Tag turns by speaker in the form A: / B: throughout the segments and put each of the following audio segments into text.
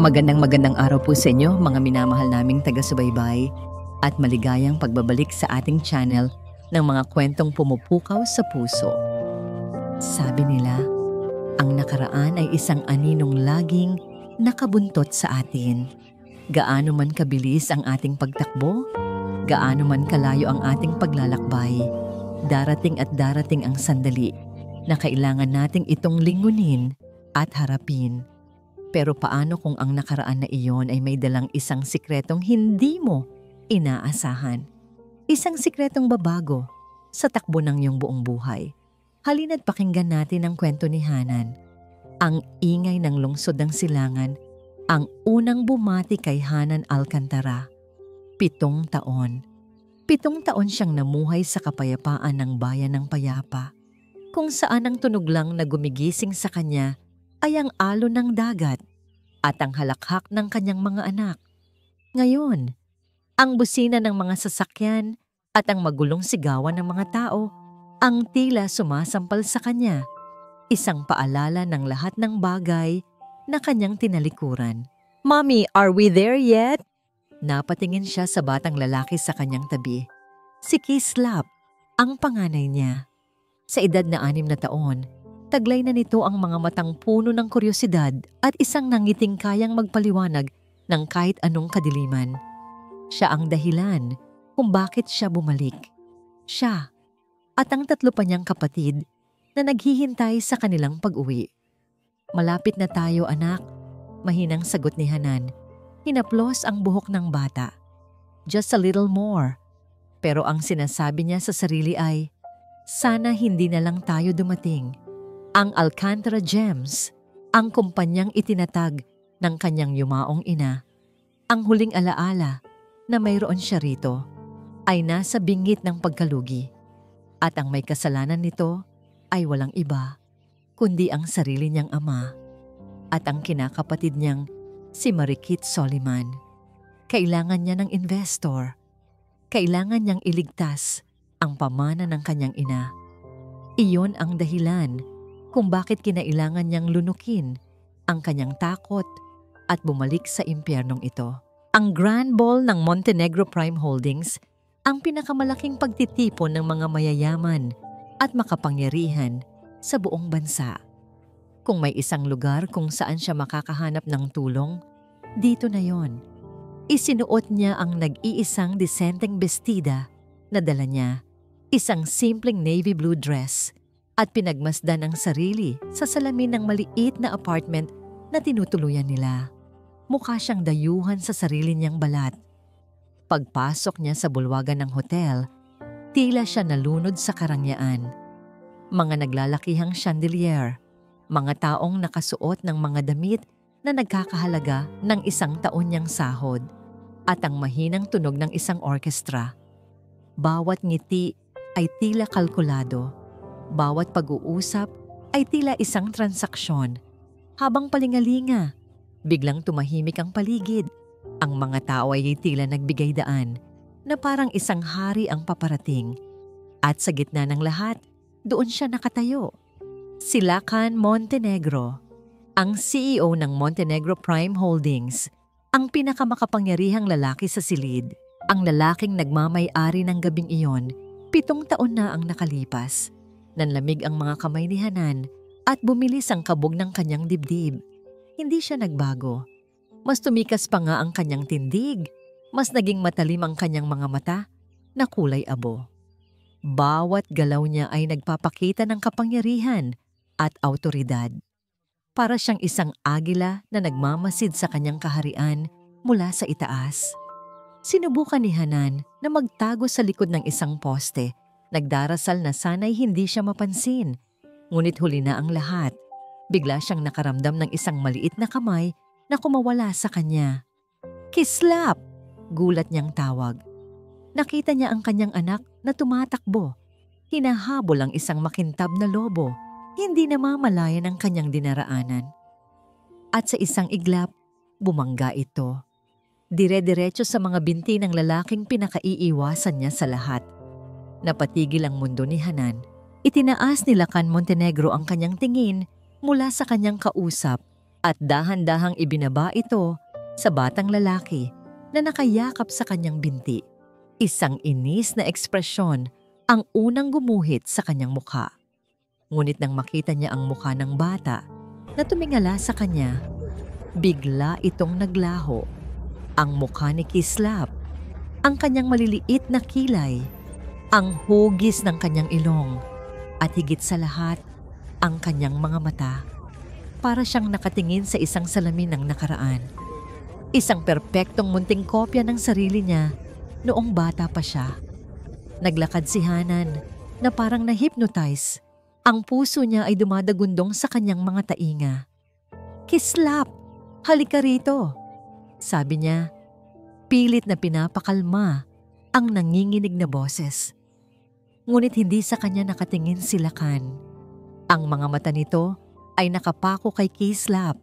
A: Magandang araw po sa inyo mga minamahal naming taga-subaybay at maligayang pagbabalik sa ating channel ng mga kwentong pumupukaw sa puso. Sabi nila, ang nakaraan ay isang aninong laging nakabuntot sa atin. Gaano man kabilis ang ating pagtakbo, gaano man kalayo ang ating paglalakbay, darating at darating ang sandali na kailangan nating itong lingunin at harapin. Pero paano kung ang nakaraan na iyon ay may dalang isang sikretong hindi mo inaasahan? Isang sikretong babago sa takbo ng iyong buong buhay. Halina't pakinggan natin ang kwento ni Hanan. Ang ingay ng lungsod ng silangan, ang unang bumati kay Hanan Alcantara. 7 taon. 7 taon siyang namuhay sa kapayapaan ng bayan ng Payapa, kung saan ang tunog lang na gumigising sa kanya ay ang alon ng dagat at ang halakhak ng kanyang mga anak. Ngayon, ang busina ng mga sasakyan at ang magulong sigawan ng mga tao ang tila sumasampal sa kanya, isang paalala ng lahat ng bagay na kanyang tinalikuran. "Mommy, are we there yet?" Napatingin siya sa batang lalaki sa kanyang tabi. Si Kislap, ang panganay niya. Sa edad na 6 na taon, taglay na nito ang mga matang puno ng kuryosidad at isang nangiting kayang magpaliwanag ng kahit anong kadiliman. Siya ang dahilan kung bakit siya bumalik. Siya at ang 3 pa niyang kapatid na naghihintay sa kanilang pag-uwi. "Malapit na tayo, anak," mahinang sagot ni Hanan. Hinaplos ang buhok ng bata. "Just a little more." Pero ang sinasabi niya sa sarili ay, sana hindi na lang tayo dumating. Ang Alcantara Gems, ang kumpanyang itinatag ng kanyang yumaong ina. Ang huling alaala na mayroon siya rito ay nasa bingit ng pagkalugi. At ang may kasalanan nito ay walang iba, kundi ang sarili niyang ama at ang kinakapatid niyang si Marikit Soliman. Kailangan niya ng investor. Kailangan niyang iligtas ang pamana ng kanyang ina. Iyon ang dahilan kung bakit kinailangan niyang lunukin ang kanyang takot at bumalik sa impyernong ito. Ang Grand Ball ng Montenegro Prime Holdings, ang pinakamalaking pagtitipon ng mga mayayaman at makapangyarihan sa buong bansa. Kung may isang lugar kung saan siya makakahanap ng tulong, dito na yon. Isinuot niya ang nag-iisang disenteng bestida na dala niya, isang simpleng navy blue dress, at pinagmasdan ang sarili sa salamin ng maliit na apartment na tinutuluyan nila. Mukha siyang dayuhan sa sarili niyang balat. Pagpasok niya sa bulwagan ng hotel, tila siya nalunod sa karangyaan. Mga naglalakihang chandelier, mga taong nakasuot ng mga damit na nagkakahalaga ng 1 taon niyang sahod, at ang mahinang tunog ng isang orkestra. Bawat ngiti ay tila kalkulado. Bawat pag-uusap ay tila isang transaksyon. Habang palingalinga, biglang tumahimik ang paligid. Ang mga tao ay tila nagbigay daan na parang isang hari ang paparating. At sa gitna ng lahat, doon siya nakatayo. Si Lacan Montenegro, ang CEO ng Montenegro Prime Holdings, ang pinakamakapangyarihang lalaki sa silid. Ang lalaking nagmamay-ari ng gabing iyon, 7 taon na ang nakalipas. Nanlamig ang mga kamay ni Hanan at bumilis ang kabog ng kanyang dibdib. Hindi siya nagbago. Mas tumikas pa nga ang kanyang tindig. Mas naging matalim ang kanyang mga mata na kulay abo. Bawat galaw niya ay nagpapakita ng kapangyarihan at awtoridad. Para siyang isang agila na nagmamasid sa kanyang kaharian mula sa itaas. Sinubukan ni Hanan na magtago sa likod ng isang poste. Nagdarasal na sana'y hindi siya mapansin. Ngunit huli na ang lahat. Bigla siyang nakaramdam ng isang maliit na kamay na kumawala sa kanya. "Kislap!" Gulat niyang tawag. Nakita niya ang kanyang anak na tumatakbo. Hinahabol ang isang makintab na lobo. Hindi namamalayan ang kanyang dinaraanan. At sa isang iglap, bumangga ito. Dire-diretso sa mga binti ng lalaking pinakaiiwasan niya sa lahat. Napatigil ang mundo ni Hanan. Itinaas ni Lacan Montenegro ang kanyang tingin mula sa kanyang kausap at dahan-dahang ibinaba ito sa batang lalaki na nakayakap sa kanyang binti. Isang inis na ekspresyon ang unang gumuhit sa kanyang mukha. Ngunit nang makita niya ang mukha ng bata na tumingala sa kanya, bigla itong naglaho. Ang mukha ni Kislap, ang kanyang maliliit na kilay, ang hugis ng kanyang ilong, at higit sa lahat, ang kanyang mga mata. Para siyang nakatingin sa isang salamin ng nakaraan. Isang perpektong munting kopya ng sarili niya noong bata pa siya. Naglakad si Hanan na parang na-hypnotize. Ang puso niya ay dumadagundong sa kanyang mga tainga. "Kislap, halika rito," sabi niya. Pilit na pinapakalma ang nanginginig na boses. Ngunit hindi sa kanya nakatingin si Lakan. Ang mga mata nito ay nakapako kay Kislap.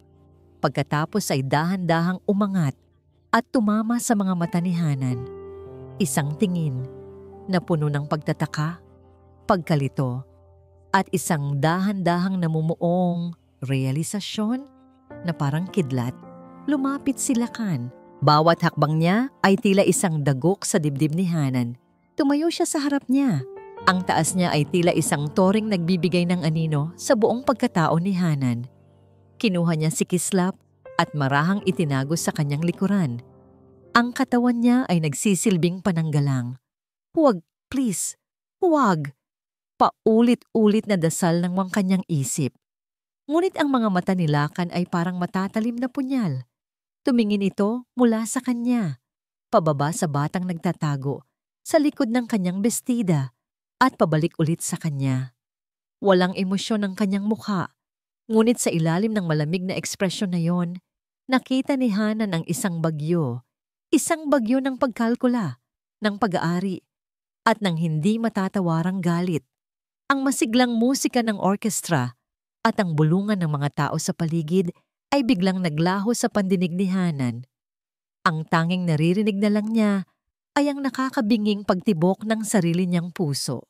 A: Pagkatapos ay dahan-dahang umangat at tumama sa mga mata ni Hanan. Isang tingin na puno ng pagtataka, pagkalito, at isang dahan-dahang namumuong realisasyon na parang kidlat. Lumapit si Lakan. Bawat hakbang niya ay tila isang dagok sa dibdib ni Hanan. Tumayo siya sa harap niya. Ang taas niya ay tila isang toring nagbibigay ng anino sa buong pagkatao ni Hanan. Kinuha niya si Kislap at marahang itinago sa kanyang likuran. Ang katawan niya ay nagsisilbing pananggalang. "Huwag, please, huwag." Paulit-ulit na dasal ng kanyang isip. Ngunit ang mga mata ni Lakan ay parang matatalim na punyal. Tumingin ito mula sa kanya, pababa sa batang nagtatago, sa likod ng kanyang bestida, at pabalik ulit sa kanya. Walang emosyon ang kanyang mukha, ngunit sa ilalim ng malamig na ekspresyon na yon, nakita ni Hanan ang isang bagyo ng pagkalkula, ng pag-aari, at ng hindi matatawarang galit. Ang masiglang musika ng orkestra at ang bulungan ng mga tao sa paligid ay biglang naglaho sa pandinig ni Hanan. Ang tanging naririnig na lang niya ay ang nakakabinging pagtibok ng sarili niyang puso.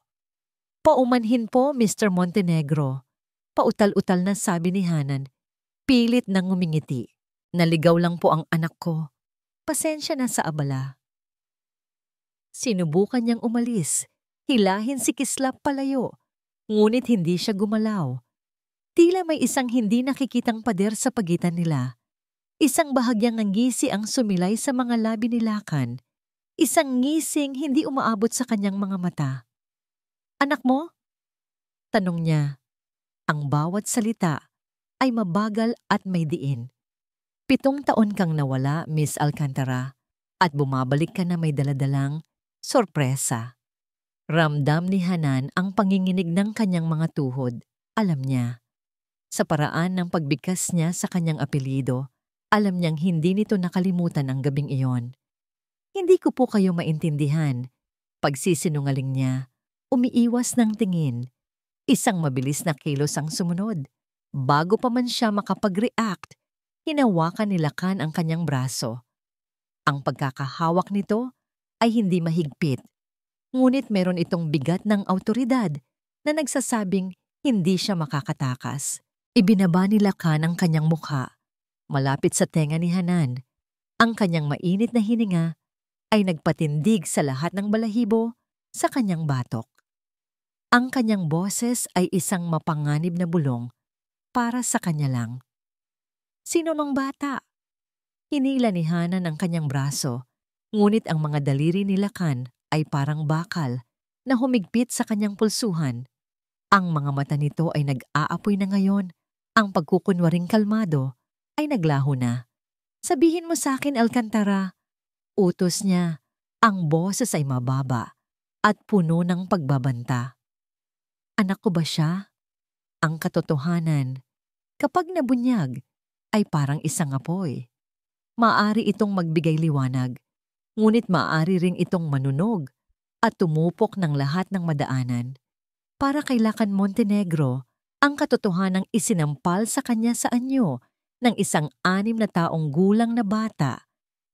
A: "Paumanhin po, Mr. Montenegro," pautal-utal na sabi ni Hanan. Pilit nang ngumingiti. "Naligaw lang po ang anak ko. Pasensya na sa abala." Sinubukan niyang umalis, hilahin si Kislap palayo, ngunit hindi siya gumalaw. Tila may isang hindi nakikitang pader sa pagitan nila. Isang bahagyang ngisi ang sumilay sa mga labi ni Lakan. Isang ngising hindi umaabot sa kanyang mga mata. "Anak mo?" tanong niya. Ang bawat salita ay mabagal at may diin. "7 taon kang nawala, Miss Alcantara, at bumabalik ka na may daladalang sorpresa." Ramdam ni Hanan ang panginginig ng kanyang mga tuhod. Alam niya. Sa paraan ng pagbigkas niya sa kanyang apelyido, alam niyang hindi nito nakalimutan ang gabing iyon. "Hindi ko po kayo maintindihan." Pagsisinungaling niya, umiiwas ng tingin. Isang mabilis na kilos ang sumunod. Bago pa man siya makapag-react, hinawakan ni Lakan ang kanyang braso. Ang pagkakahawak nito ay hindi mahigpit, ngunit meron itong bigat ng awtoridad na nagsasabing hindi siya makakatakas. Ibinaba ni Lakan ang kanyang mukha, malapit sa tenga ni Hanan. Ang kanyang mainit na hininga ay nagpatindig sa lahat ng balahibo sa kanyang batok. Ang kanyang boses ay isang mapanganib na bulong para sa kanya lang. "Sino mang bata?" Hinila ni Hanan ang kanyang braso, ngunit ang mga daliri ni Lakan ay parang bakal na humigpit sa kanyang pulsuhan. Ang mga mata nito ay nag-aapoy na ngayon. Ang pagkukunwaring kalmado ay naglaho na. "Sabihin mo sa akin, Alcantara," utos niya. Ang boses ay mababa at puno ng pagbabanta. "Anak ko ba siya?" Ang katotohanan, kapag nabunyag, ay parang isang apoy. Maaari itong magbigay liwanag, ngunit maaari ring itong manunog at tumupok ng lahat ng madaanan. Para kay Lakan Montenegro, ang katotohanang isinampal sa kanya sa anyo ng isang 6 na taong gulang na bata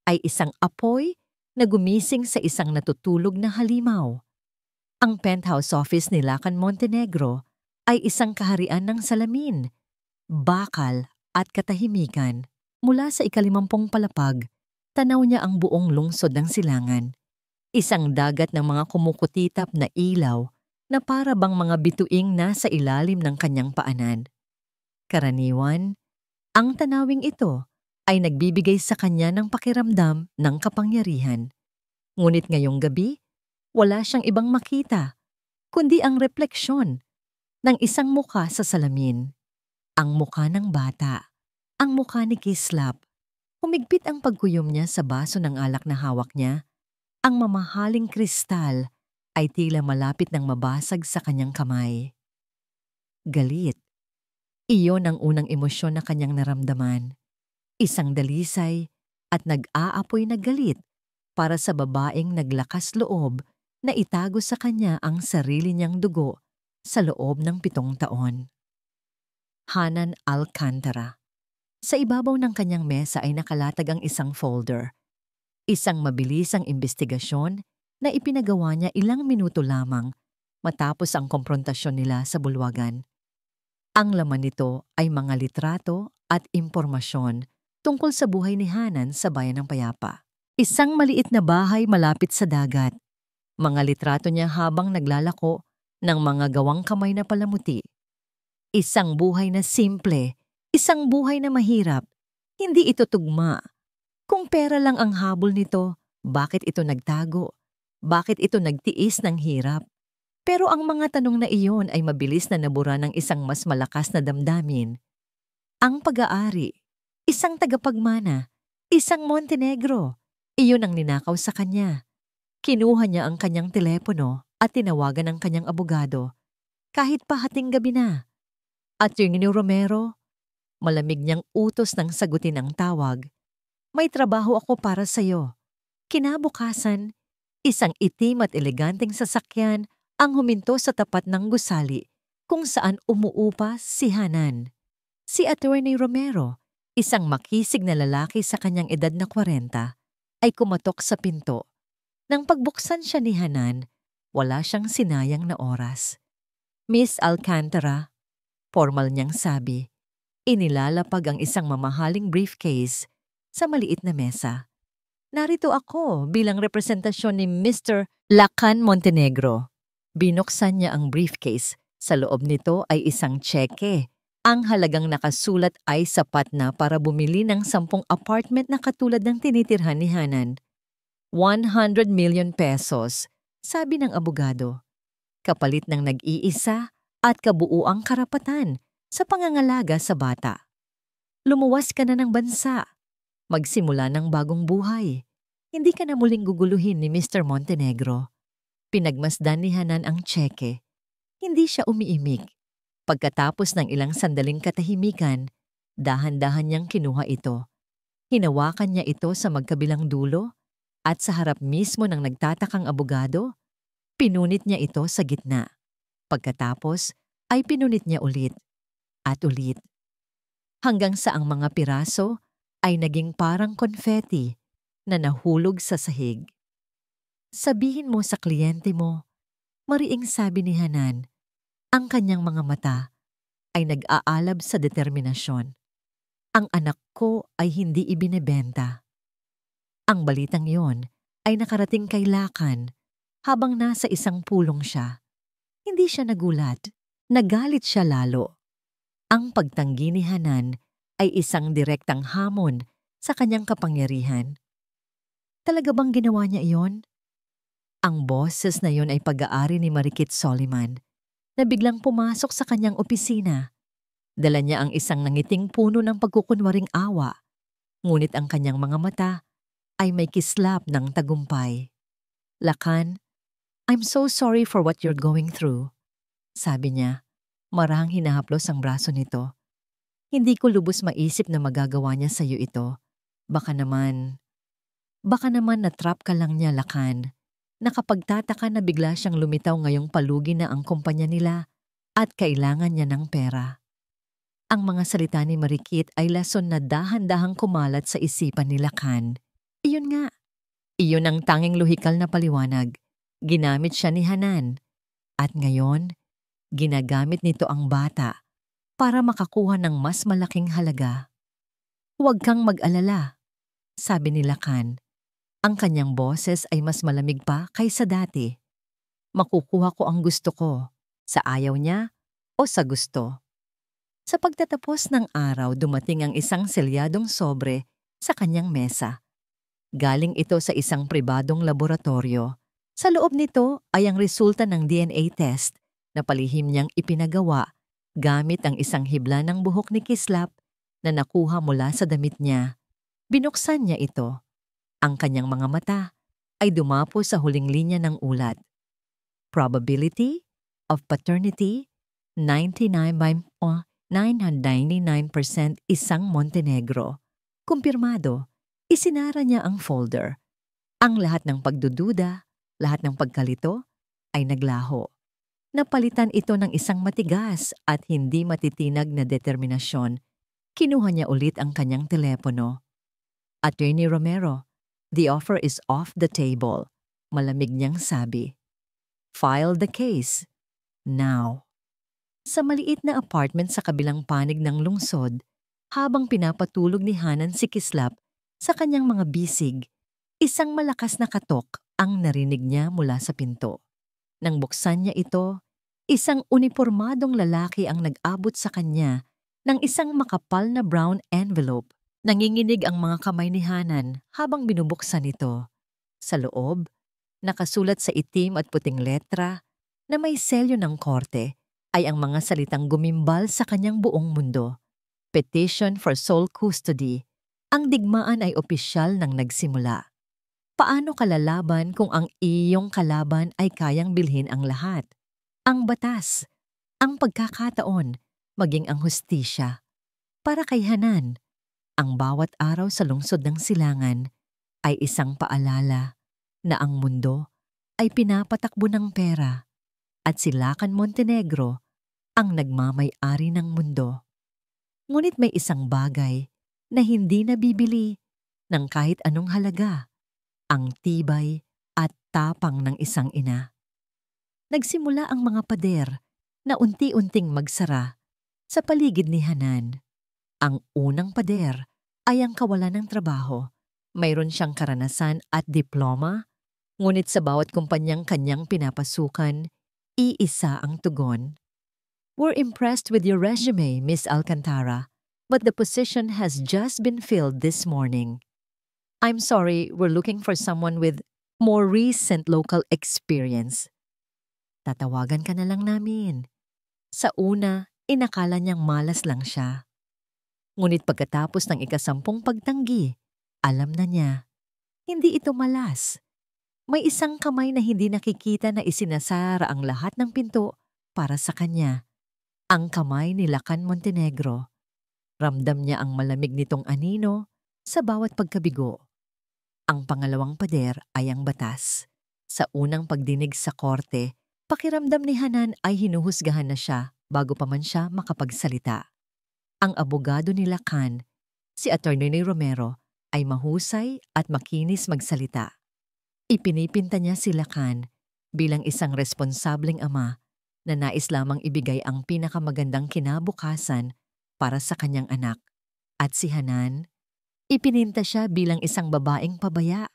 A: ay isang apoy na gumising sa isang natutulog na halimaw. Ang penthouse office ni Lakan Montenegro ay isang kaharian ng salamin, bakal at katahimikan. Mula sa ikalimampung palapag, tanaw niya ang buong lungsod ng Silangan. Isang dagat ng mga kumukutitap na ilaw na para bang mga bituing nasa ilalim ng kanyang paanan. Karaniwan, ang tanawing ito ay nagbibigay sa kanya ng pakiramdam ng kapangyarihan. Ngunit ngayong gabi, wala siyang ibang makita, kundi ang refleksyon ng isang mukha sa salamin. Ang mukha ng bata, ang mukha ni Kislap. Humigpit ang pagkuyom niya sa baso ng alak na hawak niya. Ang mamahaling kristal ay tila malapit ng mabasag sa kanyang kamay. Galit. Iyon ang unang emosyon na kanyang naramdaman. Isang dalisay at nag-aapoy na galit para sa babaeng naglakas loob na itago sa kanya ang sarili niyang dugo sa loob ng 7 taon. Hanan Alcantara. Sa ibabaw ng kanyang mesa ay nakalatag ang isang folder. Isang mabilisang imbestigasyon na ipinagawa niya ilang minuto lamang matapos ang komprontasyon nila sa bulwagan. Ang laman nito ay mga litrato at impormasyon tungkol sa buhay ni Hanan sa Bayan ng Payapa. Isang maliit na bahay malapit sa dagat. Mga litrato niya habang naglalako ng mga gawang kamay na palamuti. Isang buhay na simple, isang buhay na mahirap. Hindi ito tugma. Kung pera lang ang habol nito, bakit ito nagtago? Bakit ito nagtiis ng hirap? Pero ang mga tanong na iyon ay mabilis na nabura ng isang mas malakas na damdamin. Ang pag-aari, isang tagapagmana, isang Montenegro. Iyon ang ninakaw sa kanya. Kinuha niya ang kanyang telepono at tinawagan ang kanyang abogado. Kahit pa hating gabi na. Attorney Romero, malamig niyang utos ng sagutin ang tawag. May trabaho ako para sa'yo. Kinabukasan, isang itim at eleganteng sasakyan ang huminto sa tapat ng gusali kung saan umuupa si Hanan. Si Attorney Romero, isang makisig na lalaki sa kanyang edad na 40, ay kumatok sa pinto. Nang pagbuksan siya ni Hanan, wala siyang sinayang na oras. Miss Alcantara, formal niyang sabi, inilalapag ang isang mamahaling briefcase sa maliit na mesa. Narito ako bilang representasyon ni Mr. Lacan Montenegro. Binuksan niya ang briefcase. Sa loob nito ay isang tseke. Ang halagang nakasulat ay sapat na para bumili ng 10 apartment na katulad ng tinitirhan ni Hanan. 100 million pesos, sabi ng abogado. Kapalit ng nag-iisa at kabuuang karapatan sa pangangalaga sa bata. Lumuwas ka na ng bansa. Magsimula ng bagong buhay. Hindi ka na muling guguluhin ni Mr. Montenegro. Pinagmasdan ni Hanan ang tseke. Hindi siya umiimik. Pagkatapos ng ilang sandaling katahimikan, dahan-dahan niyang kinuha ito. Hinawakan niya ito sa magkabilang dulo at sa harap mismo ng nagtatakang abogado, pinunit niya ito sa gitna. Pagkatapos ay pinunit niya ulit at ulit. Hanggang sa ang mga piraso ay naging parang konfeti na nahulog sa sahig. Sabihin mo sa kliyente mo, mariing sabi ni Hanan, ang kanyang mga mata ay nag-aalab sa determinasyon. Ang anak ko ay hindi ibinebenta. Ang balitang yon ay nakarating kay Lacan habang nasa isang pulong siya. Hindi siya nagulat, nagalit siya lalo. Ang pagtanggi ni Hanan ay isang direktang hamon sa kanyang kapangyarihan. Talaga bang ginawa niya iyon? Ang boses na yon ay pag-aari ni Marikit Soliman na biglang pumasok sa kanyang opisina. Dala niya ang isang nangiting puno ng pagkukunwaring awa, ngunit ang kanyang mga mata ay may kislap ng tagumpay. Lacan, I'm so sorry for what you're going through. Sabi niya, marahang hinahaplos ang braso nito. Hindi ko lubos maisip na magagawa niya sa iyo ito. Baka naman na-trap ka lang niya, Lacan. Nakapagtataka na bigla siyang lumitaw ngayong palugi na ang kumpanya nila at kailangan niya ng pera. Ang mga salita ni Marikit ay lason na dahan-dahang kumalat sa isipan ni Lacan. Iyon nga. Iyon ang tanging lohikal na paliwanag. Ginamit siya ni Hanan. At ngayon, ginagamit nito ang bata para makakuha ng mas malaking halaga. Huwag kang mag-alala, sabi ni Lacan. Ang kanyang boses ay mas malamig pa kaysa dati. Makukuha ko ang gusto ko, sa ayaw niya o sa gusto. Sa pagtatapos ng araw, dumating ang isang selyadong sobre sa kanyang mesa. Galing ito sa isang pribadong laboratorio. Sa loob nito ay ang resulta ng DNA test na palihim niyang ipinagawa gamit ang isang hibla ng buhok ni Kislap na nakuha mula sa damit niya. Binuksan niya ito. Ang kanyang mga mata ay dumapo sa huling linya ng ulat. Probability of paternity 99.999% isang Montenegro. Kumpirmado, isinara niya ang folder. Ang lahat ng pagdududa, lahat ng pagkalito ay naglaho. Napalitan ito ng isang matigas at hindi matitinag na determinasyon. Kinuha niya ulit ang kanyang telepono. Attorney Romero, the offer is off the table. Malamig niyang sabi. File the case. Now. Sa maliit na apartment sa kabilang panig ng lungsod, habang pinapatulog ni Hanan si Kislap sa kanyang mga bisig, isang malakas na katok ang narinig niya mula sa pinto. Nang buksan niya ito, isang unipormadong lalaki ang nag-abot sa kanya ng isang makapal na brown envelope. Nanginginig ang mga kamay ni Hanan habang binubuksan ito. Sa loob, nakasulat sa itim at puting letra na may selyo ng korte ay ang mga salitang gumimbal sa kanyang buong mundo. Petition for sole custody. Ang digmaan ay opisyal nang nagsimula. Paano kalalaban kung ang iyong kalaban ay kayang bilhin ang lahat? Ang batas, ang pagkakataon, maging ang hustisya. Para kay Hanan, ang bawat araw sa lungsod ng Silangan ay isang paalala na ang mundo ay pinapatakbo ng pera at si Lacan Montenegro ang nagmamay-ari ng mundo. Ngunit may isang bagay na hindi nabibili ng kahit anong halaga, ang tibay at tapang ng isang ina. Nagsimula ang mga pader na unti-unting magsara sa paligid ni Hanan. Ang unang pader ay ang kawalan ng trabaho. Mayroon siyang karanasan at diploma, ngunit sa bawat kumpanyang kanyang pinapasukan, iisa ang tugon. We're impressed with your resume, Miss Alcantara, but the position has just been filled this morning. I'm sorry, we're looking for someone with more recent local experience. Tatawagan ka na lang namin. Sa una, inakala niyang malas lang siya. Ngunit pagkatapos ng ikasampung pagtanggi, alam na niya, hindi ito malas. May isang kamay na hindi nakikita na isinasara ang lahat ng pinto para sa kanya. Ang kamay ni Lacan Montenegro. Ramdam niya ang malamig nitong anino sa bawat pagkabigo. Ang pangalawang pader ay ang batas. Sa unang pagdinig sa korte, pakiramdam ni Hanan ay hinuhusgahan na siya bago pa man siya makapagsalita. Ang abogado ni Lacan, si Attorney Romero, ay mahusay at makinis magsalita. Ipinipinta niya si Lacan bilang isang responsableng ama na nais lamang ibigay ang pinakamagandang kinabukasan para sa kanyang anak. At si Hanan, ipininta siya bilang isang babaeng pabaya,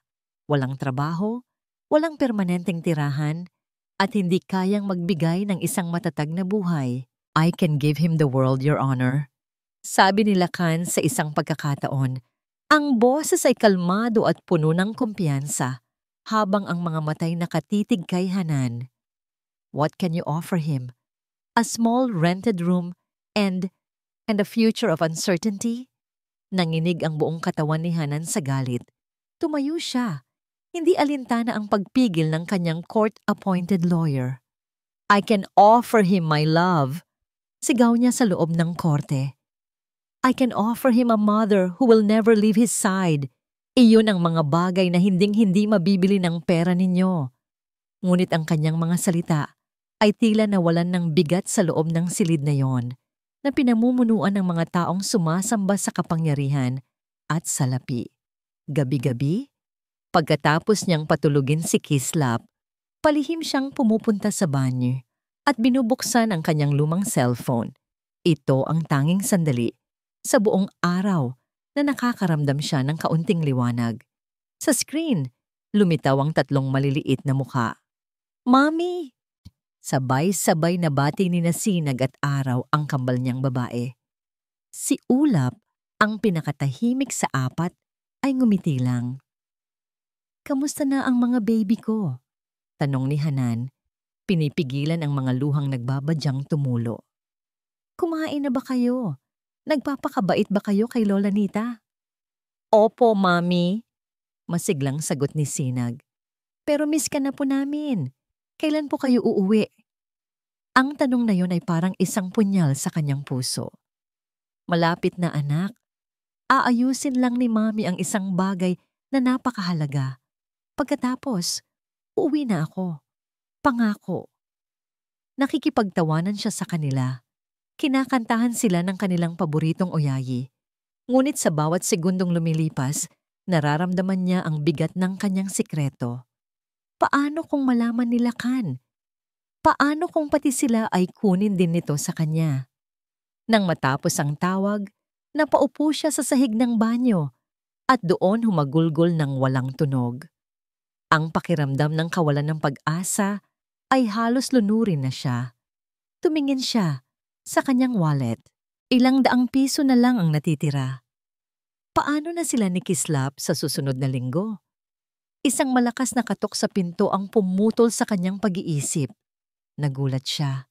A: walang trabaho, walang permanenteng tirahan, at hindi kayang magbigay ng isang matatag na buhay. I can give him the world, Your Honor. Sabi ni Lacan sa isang pagkakataon, ang boses ay kalmado at puno ng kumpiyansa, habang ang mga matay nakatitig kay Hanan. What can you offer him? A small rented room and a future of uncertainty? Nanginig ang buong katawan ni Hanan sa galit. Tumayo siya. Hindi alintana ang pagpigil ng kanyang court-appointed lawyer. I can offer him my love. Sigaw niya sa loob ng korte. I can offer him a mother who will never leave his side. Iyon ang mga bagay na hinding-hindi mabibili ng pera ninyo. Ngunit ang kanyang mga salita ay tila nawalan ng bigat sa loob ng silid na yon, na pinamumunuan ng mga taong sumasamba sa kapangyarihan at salapi. Gabi-gabi, pagkatapos niyang patulugin si Kislap, palihim siyang pumupunta sa banyo at binubuksan ang kanyang lumang cellphone. Ito ang tanging sandali sa buong araw na nakakaramdam siya ng kaunting liwanag. Sa screen, lumitaw ang tatlong maliliit na mukha. "Mommy!" Sabay-sabay na bati ni Sinag at Araw ang kambal niyang babae. Si Ulap, ang pinakatahimik sa apat, ay ngumiti lang. "Kamusta na ang mga baby ko?" tanong ni Hanan, pinipigilan ang mga luhang nagbabadyang tumulo. "Kumain na ba kayo? Nagpapakabait ba kayo kay Lola Nita?" "Opo, Mami," masiglang sagot ni Sinag. "Pero miss ka na po namin. Kailan po kayo uuwi?" Ang tanong na yon ay parang isang punyal sa kanyang puso. "Malapit na, anak. Aayusin lang ni Mami ang isang bagay na napakahalaga. Pagkatapos, uuwi na ako. Pangako." Nakikipagtawanan siya sa kanila. Kinakantahan sila ng kanilang paboritong oyayi. Ngunit sa bawat segundong lumilipas, nararamdaman niya ang bigat ng kanyang sikreto. Paano kung malaman nila Kan? Paano kung pati sila ay kunin din nito sa kanya? Nang matapos ang tawag, napaupo siya sa sahig ng banyo at doon humagulgol ng walang tunog. Ang pakiramdam ng kawalan ng pag-asa ay halos lunurin na siya. Tumingin siya sa kanyang wallet. Ilang daang piso na lang ang natitira. Paano na sila ni Kislap sa susunod na linggo? Isang malakas na katok sa pinto ang pumutol sa kanyang pag-iisip. Nagulat siya.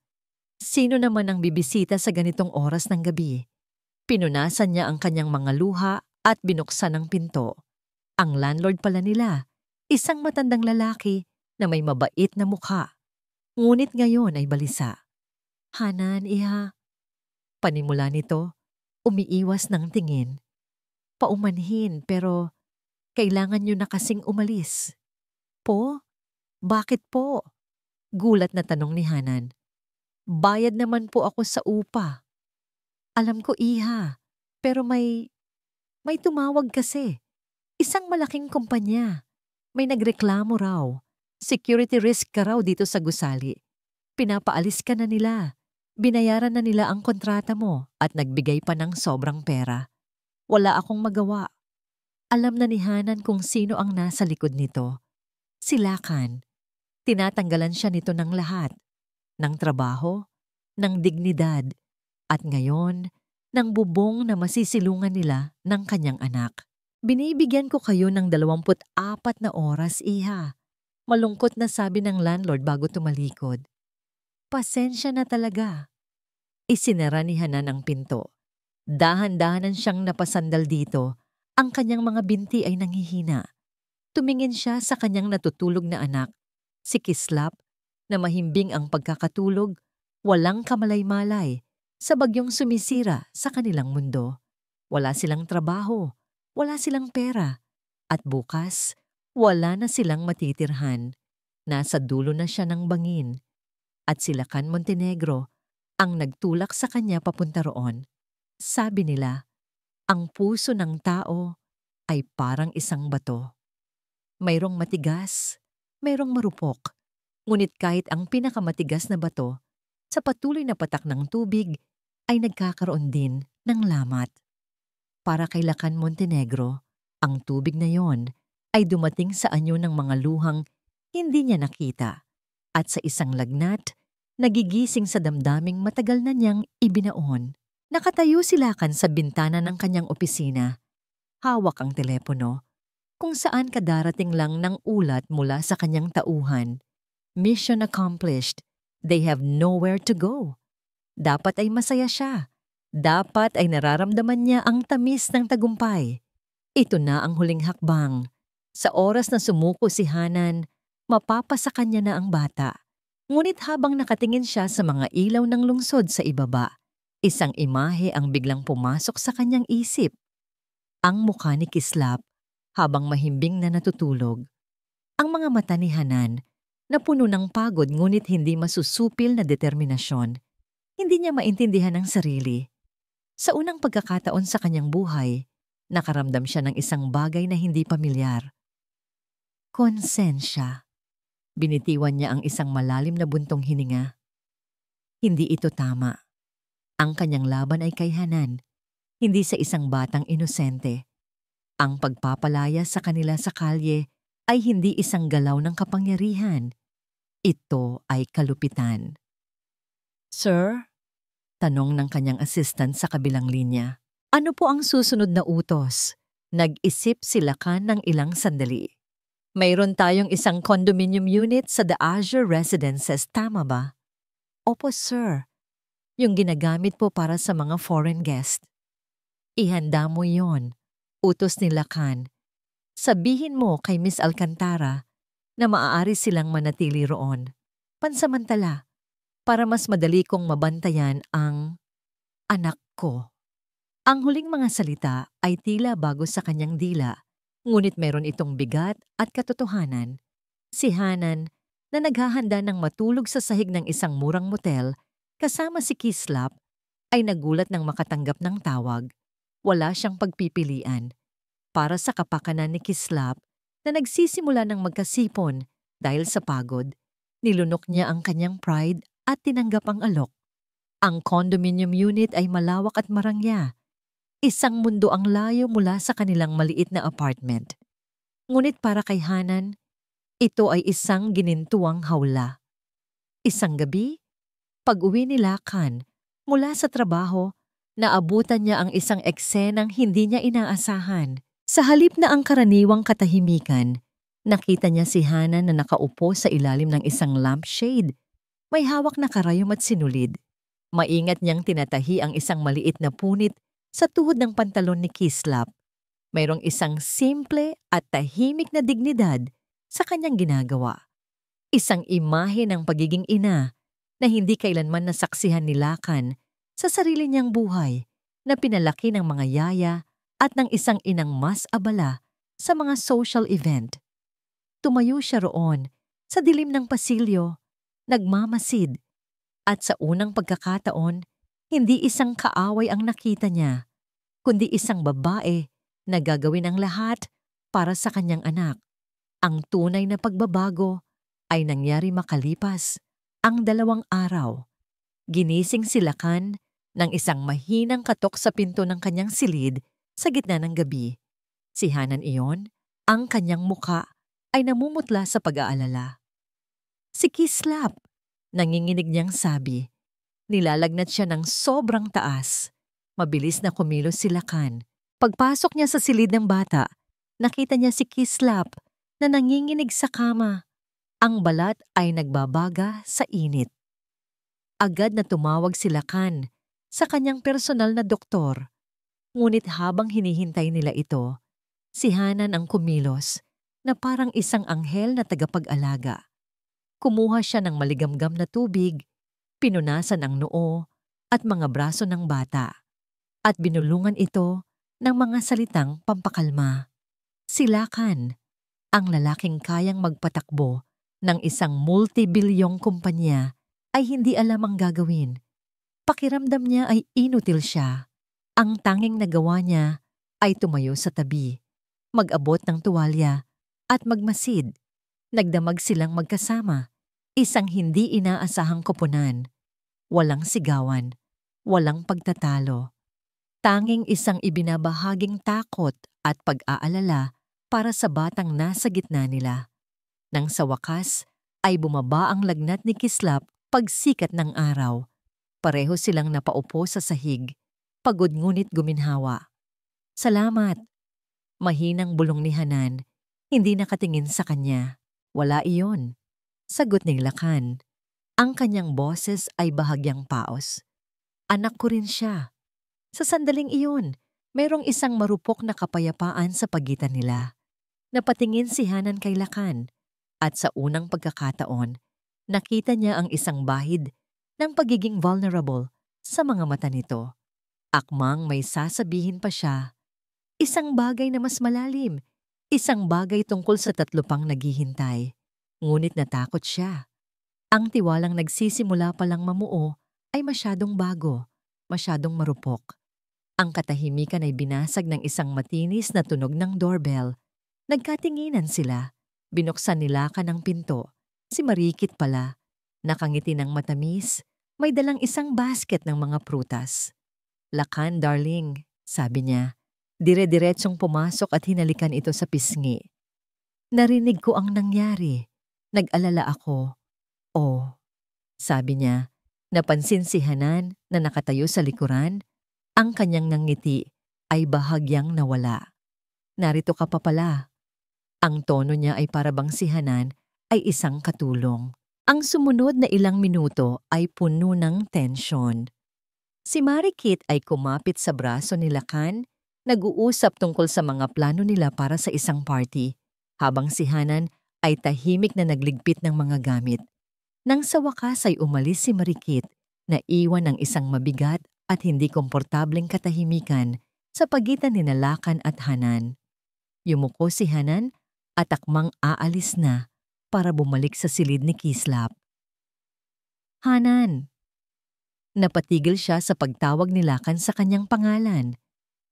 A: Sino naman ang bibisita sa ganitong oras ng gabi? Pinunasan niya ang kanyang mga luha at binuksan ang pinto. Ang landlord pala nila, isang matandang lalaki na may mabait na mukha. Ngunit ngayon ay balisa. "Hanan, iha." Panimula nito, umiiwas ng tingin. Paumanhin pero kailangan niyo na kasing umalis. "Po? Bakit po?" Gulat na tanong ni Hanan. "Bayad naman po ako sa upa." "Alam ko, iha, pero may tumawag kasi. Isang malaking kumpanya. May nagreklamo raw. Security risk ka raw dito sa gusali. Pinapaalis ka na nila. Binayaran na nila ang kontrata mo at nagbigay pa ng sobrang pera. Wala akong magawa." Alam na ni Hanan kung sino ang nasa likod nito. Si Lakan. Tinatanggalan siya nito ng lahat. Ng trabaho, ng dignidad, at ngayon, ng bubong na masisilungan nila ng kanyang anak. "Binibigyan ko kayo ng 24 na oras, iha." Malungkot na sabi ng landlord bago tumalikod. "Pasensya na talaga." Isinara ni Hanan ang pinto. Dahan-dahanan siyang napasandal dito. Ang kanyang mga binti ay nanghihina. Tumingin siya sa kanyang natutulog na anak, si Kislap, na mahimbing ang pagkakatulog, walang kamalay-malay, sa bagyong sumisira sa kanilang mundo. Wala silang trabaho, wala silang pera, at bukas, wala na silang matitirhan. Nasa dulo na siya ng bangin. At si Lakan Montenegro ang nagtulak sa kanya papunta roon. Sabi nila, ang puso ng tao ay parang isang bato. Mayroong matigas, mayroong marupok. Ngunit kahit ang pinakamatigas na bato, sa patuloy na patak ng tubig, ay nagkakaroon din ng lamat. Para kay Lakan Montenegro, ang tubig na yon ay dumating sa anyo ng mga luhang hindi niya nakita. At sa isang lagnat, nagigising sa damdaming matagal na niyang ibinaon. Nakatayo si Lakan sa bintana ng kanyang opisina. Hawak ang telepono, kung saan kadarating lang ng ulat mula sa kanyang tauhan. Mission accomplished. They have nowhere to go. Dapat ay masaya siya. Dapat ay nararamdaman niya ang tamis ng tagumpay. Ito na ang huling hakbang. Sa oras na sumuko si Hanan, mapapasa kanya na ang bata. Ngunit habang nakatingin siya sa mga ilaw ng lungsod sa ibaba, isang imahe ang biglang pumasok sa kanyang isip. Ang mukha ni Kislap habang mahimbing na natutulog. Ang mga mata ni Hanan na puno ng pagod ngunit hindi masusupil na determinasyon. Hindi niya maintindihan ang sarili. Sa unang pagkakataon sa kanyang buhay, nakaramdam siya ng isang bagay na hindi pamilyar. Konsensya. Binitiwan niya ang isang malalim na buntong hininga. Hindi ito tama. Ang kanyang laban ay kay Hanan, hindi sa isang batang inosente. Ang pagpapalaya sa kanila sa kalye ay hindi isang galaw ng kapangyarihan. Ito ay kalupitan. Sir? Tanong ng kanyang assistant sa kabilang linya. Ano po ang susunod na utos? Nag-isip si Lacan ng ilang sandali. Mayroon tayong isang condominium unit sa The Azure Residences, tama ba? Opo, sir. Yung ginagamit po para sa mga foreign guest. Ihanda mo yon. Utos ni Lacan. Sabihin mo kay Miss Alcantara na maaari silang manatili roon. Pansamantala, para mas madali kong mabantayan ang anak ko. Ang huling mga salita ay tila bago sa kanyang dila, ngunit meron itong bigat at katotohanan. Si Hanan, na naghahanda ng matulog sa sahig ng isang murang motel, kasama si Kislap, ay nagulat nang makatanggap ng tawag. Wala siyang pagpipilian. Para sa kapakanan ni Kislap, na nagsisimula ng magkasipon dahil sa pagod, nilunok niya ang kanyang pride at tinanggap ang alok. Ang condominium unit ay malawak at marangya. Isang mundo ang layo mula sa kanilang maliit na apartment. Ngunit para kay Hanan, ito ay isang ginintuang hawla. Isang gabi, pag-uwi ni Lacan mula sa trabaho, naabutan niya ang isang eksenang hindi niya inaasahan. Sa halip na ang karaniwang katahimikan, nakita niya si Hanan na nakaupo sa ilalim ng isang lampshade. May hawak na karayom at sinulid. Maingat niyang tinatahi ang isang maliit na punit sa tuhod ng pantalon ni Kislap. Mayroong isang simple at tahimik na dignidad sa kanyang ginagawa. Isang imahe ng pagiging ina na hindi kailanman nasaksihan ni Lacan sa sarili niyang buhay na pinalaki ng mga yaya at ng isang inang mas abala sa mga social event. Tumayo siya roon sa dilim ng pasilyo, nagmamasid, at sa unang pagkakataon, hindi isang kaaway ang nakita niya, kundi isang babae na gagawin ang lahat para sa kanyang anak. Ang tunay na pagbabago ay nangyari makalipas ang 2 araw. Ginising si Lacan ng isang mahinang katok sa pinto ng kanyang silid sa gitna ng gabi. Si Hanan iyon, ang kanyang muka ay namumutla sa pag-aalala. Si Kislap, nanginginig niyang sabi. Nilalagnat siya ng sobrang taas. Mabilis na kumilos si Lacan. Pagpasok niya sa silid ng bata, nakita niya si Kislap na nanginginig sa kama. Ang balat ay nagbabaga sa init. Agad na tumawag si Lacan sa kanyang personal na doktor. Ngunit habang hinihintay nila ito, si Hanan ang kumilos na parang isang anghel na tagapag-alaga. Kumuha siya ng maligamgam na tubig, pinunasan ang noo at mga braso ng bata, at binulungan ito ng mga salitang pampakalma. Si Lacan, ang lalaking kayang magpatakbo ng isang multibilyong kumpanya, ay hindi alam ang gagawin. Pakiramdam niya ay inutil siya. Ang tanging nagawa niya ay tumayo sa tabi, mag-abot ng tuwalya at magmasid. Nagdamag silang magkasama, isang hindi inaasahang koponan. Walang sigawan, walang pagtatalo. Tanging isang ibinabahaging takot at pag-aalala para sa batang nasa gitna nila. Nang sa wakas ay bumaba ang lagnat ni Kislap pagsikat ng araw. Pareho silang napaupo sa sahig, pagod ngunit guminhawa. Salamat. Mahinang bulong ni Hanan, hindi nakatingin sa kanya. Wala iyon. Sagot ni Lacan. Ang kanyang boses ay bahagyang paos. Anak ko rin siya. Sa sandaling iyon, mayroong isang marupok na kapayapaan sa pagitan nila. Napatingin si Hanan kay Lacan, at sa unang pagkakataon, nakita niya ang isang bahid ng pagiging vulnerable sa mga mata nito. Akmang may sasabihin pa siya. Isang bagay na mas malalim, isang bagay tungkol sa 3 pang naghihintay. Ngunit natakot siya. Ang tiwalang nagsisimula palang mamuo ay masyadong bago, masyadong marupok. Ang katahimikan ay binasag ng isang matinis na tunog ng doorbell. Nagkatinginan sila. Binuksan ni Lacan ang pinto. Si Marikit pala. Nakangiti ng matamis, May dalang isang basket ng mga prutas. "Lakan, darling," sabi niya. Dire-diretsong pumasok at hinalikan ito sa pisngi. Narinig ko ang nangyari. Nag-alala ako. "Oh," sabi niya. Napansin si Hanan na nakatayo sa likuran. Ang kanyang ngiti ay bahagyang nawala. "Narito ka pa pala." Ang tono niya ay parabang si Hanan ay isang katulong. Ang sumunod na ilang minuto ay puno ng tensyon. Si Marikit ay kumapit sa braso ni Lakan, nag-uusap tungkol sa mga plano nila para sa isang party, habang si Hanan ay tahimik na nagligpit ng mga gamit. Nang sa wakas ay umalis si Marikit, na iwan ng isang mabigat at hindi komportableng katahimikan sa pagitan ni Lakan at Hanan. Yumuko si Hanan at akmang aalis na para bumalik sa silid ni Kislap. "Hanan!" Napatigil siya sa pagtawag ni Lakan sa kanyang pangalan.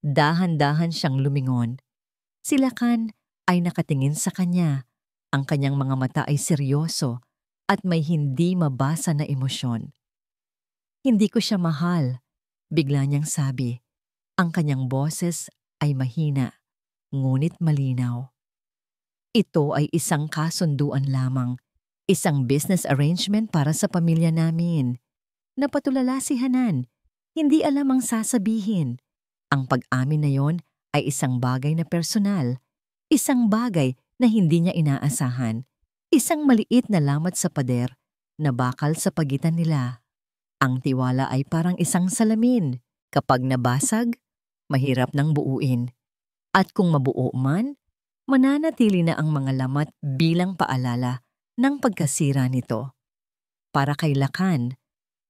A: Dahan-dahan siyang lumingon. Si Lakan ay nakatingin sa kanya. Ang kanyang mga mata ay seryoso at may hindi mabasa na emosyon. "Hindi ko siya mahal," bigla niyang sabi. Ang kanyang boses ay mahina, ngunit malinaw. "Ito ay isang kasunduan lamang, isang business arrangement para sa pamilya namin." Napatulala si Hanan. Hindi alam ang sasabihin. Ang pag-amin na yon ay isang bagay na personal, isang bagay na hindi niya inaasahan, isang maliit na lamat sa pader na bakal sa pagitan nila. Ang tiwala ay parang isang salamin. Kapag nabasag, mahirap nang buuin. At kung mabuo man, mananatili na ang mga lamat bilang paalala ng pagkasira nito. Para kay Lakan,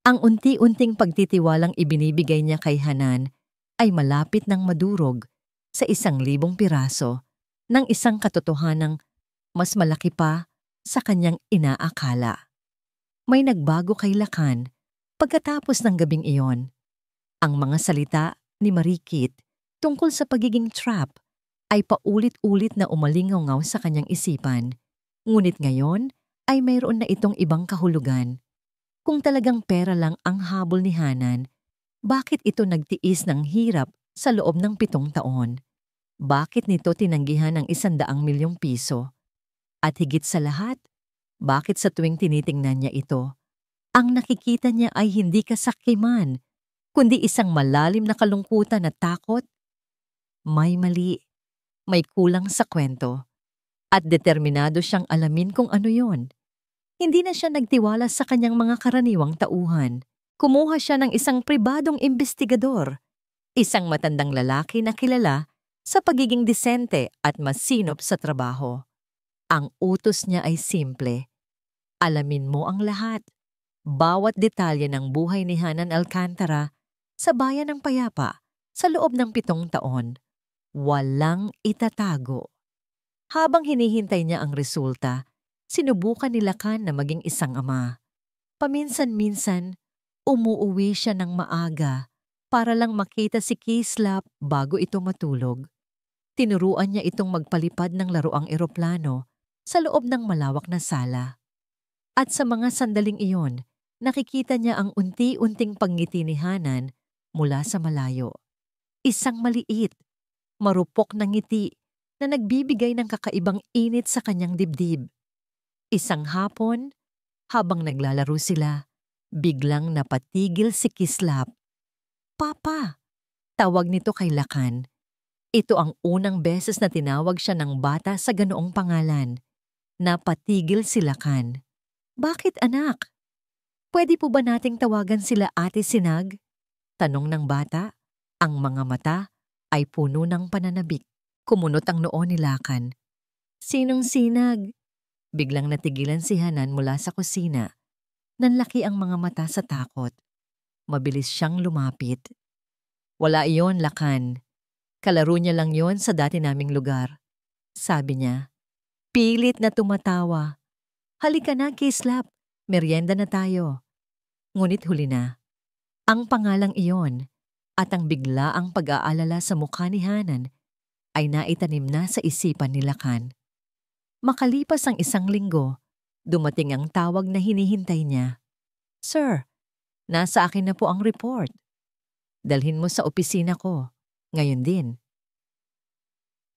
A: ang unti-unting pagtitiwalang ibinibigay niya kay Hanan ay malapit ng madurog sa 1,000 piraso ng isang katotohanang mas malaki pa sa kanyang inaakala. May nagbago kay Lakan pagkatapos ng gabing iyon. Ang mga salita ni Marikit tungkol sa pagiging trap ay paulit-ulit na umalingaw sa kanyang isipan. Ngunit ngayon ay mayroon na itong ibang kahulugan. Kung talagang pera lang ang habol ni Hanan, bakit ito nagtiis ng hirap sa loob ng 7 taon? Bakit nito tinanggihan ng 100 milyong piso? At higit sa lahat, bakit sa tuwing tinitingnan niya ito, ang nakikita niya ay hindi kasakiman, kundi isang malalim na kalungkutan at takot? May mali, may kulang sa kwento, at determinado siyang alamin kung ano yon. Hindi na siya nagtiwala sa kanyang mga karaniwang tauhan. Kumuha siya ng isang pribadong investigador, isang matandang lalaki na kilala sa pagiging disente at masinop sa trabaho. Ang utos niya ay simple. Alamin mo ang lahat, bawat detalye ng buhay ni Hanan Alcantara sa bayan ng Payapa sa loob ng 7 taon. Walang itatago. Habang hinihintay niya ang resulta, sinubukan ni Lakan na maging isang ama. Paminsan-minsan, umuuwi siya ng maaga para lang makita si Kislap bago ito matulog. Tinuruan niya itong magpalipad ng laruang eroplano sa loob ng malawak na sala. At sa mga sandaling iyon, nakikita niya ang unti-unting pagngiti ni Hanan mula sa malayo. Isang maliit, marupok na ngiti na nagbibigay ng kakaibang init sa kanyang dibdib. Isang hapon, habang naglalaro sila, biglang napatigil si Kislap. "Papa!" Tawag nito kay Lakan. Ito ang unang beses na tinawag siya ng bata sa ganoong pangalan. Napatigil si Lakan. "Bakit, anak? Pwede po ba nating tawagan sila Ate Sinag?" Tanong ng bata. Ang mga mata ay puno ng pananabik. Kumunot ang noo ni Lakan. "Sinong Sinag?" Biglang natigilan si Hanan mula sa kusina. Nanlaki ang mga mata sa takot. Mabilis siyang lumapit. "Wala iyon, Lakan. Kalaro niya lang yon sa dati naming lugar," sabi niya. Pilit na tumatawa. "Halika na, Kislap. Merienda na tayo." Ngunit huli na. Ang pangalang iyon at ang biglaang pag-aalala sa mukha ni Hanan ay naitanim na sa isipan ni Lakan. Makalipas ang 1 linggo, dumating ang tawag na hinihintay niya. "Sir, Nasa akin na po ang report. Dalhin mo sa opisina ko. Ngayon din.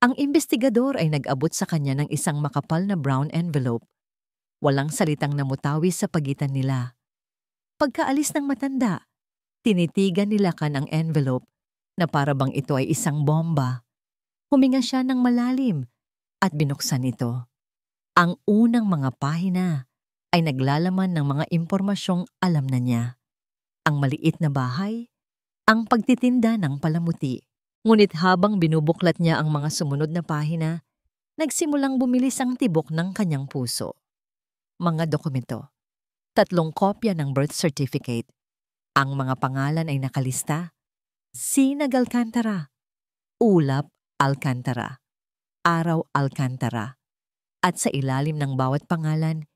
A: Ang investigador ay nag-abot sa kanya ng isang makapal na brown envelope. Walang salitang namutawi sa pagitan nila. Pagkaalis ng matanda, tinitigan ni Lacan ang envelope na para bang ito ay isang bomba. Huminga siya ng malalim at binuksan ito. Ang unang mga pahina ay naglalaman ng mga impormasyong alam na niya. Ang maliit na bahay, ang pagtitinda ng palamuti. Ngunit habang binubuklat niya ang mga sumunod na pahina, nagsimulang bumilis ang tibok ng kanyang puso. Mga dokumento. 3 kopya ng birth certificate. Ang mga pangalan ay nakalista. Sinag Alcantara, Ulap Alcantara, Araw Alcantara. At sa ilalim ng bawat pangalan,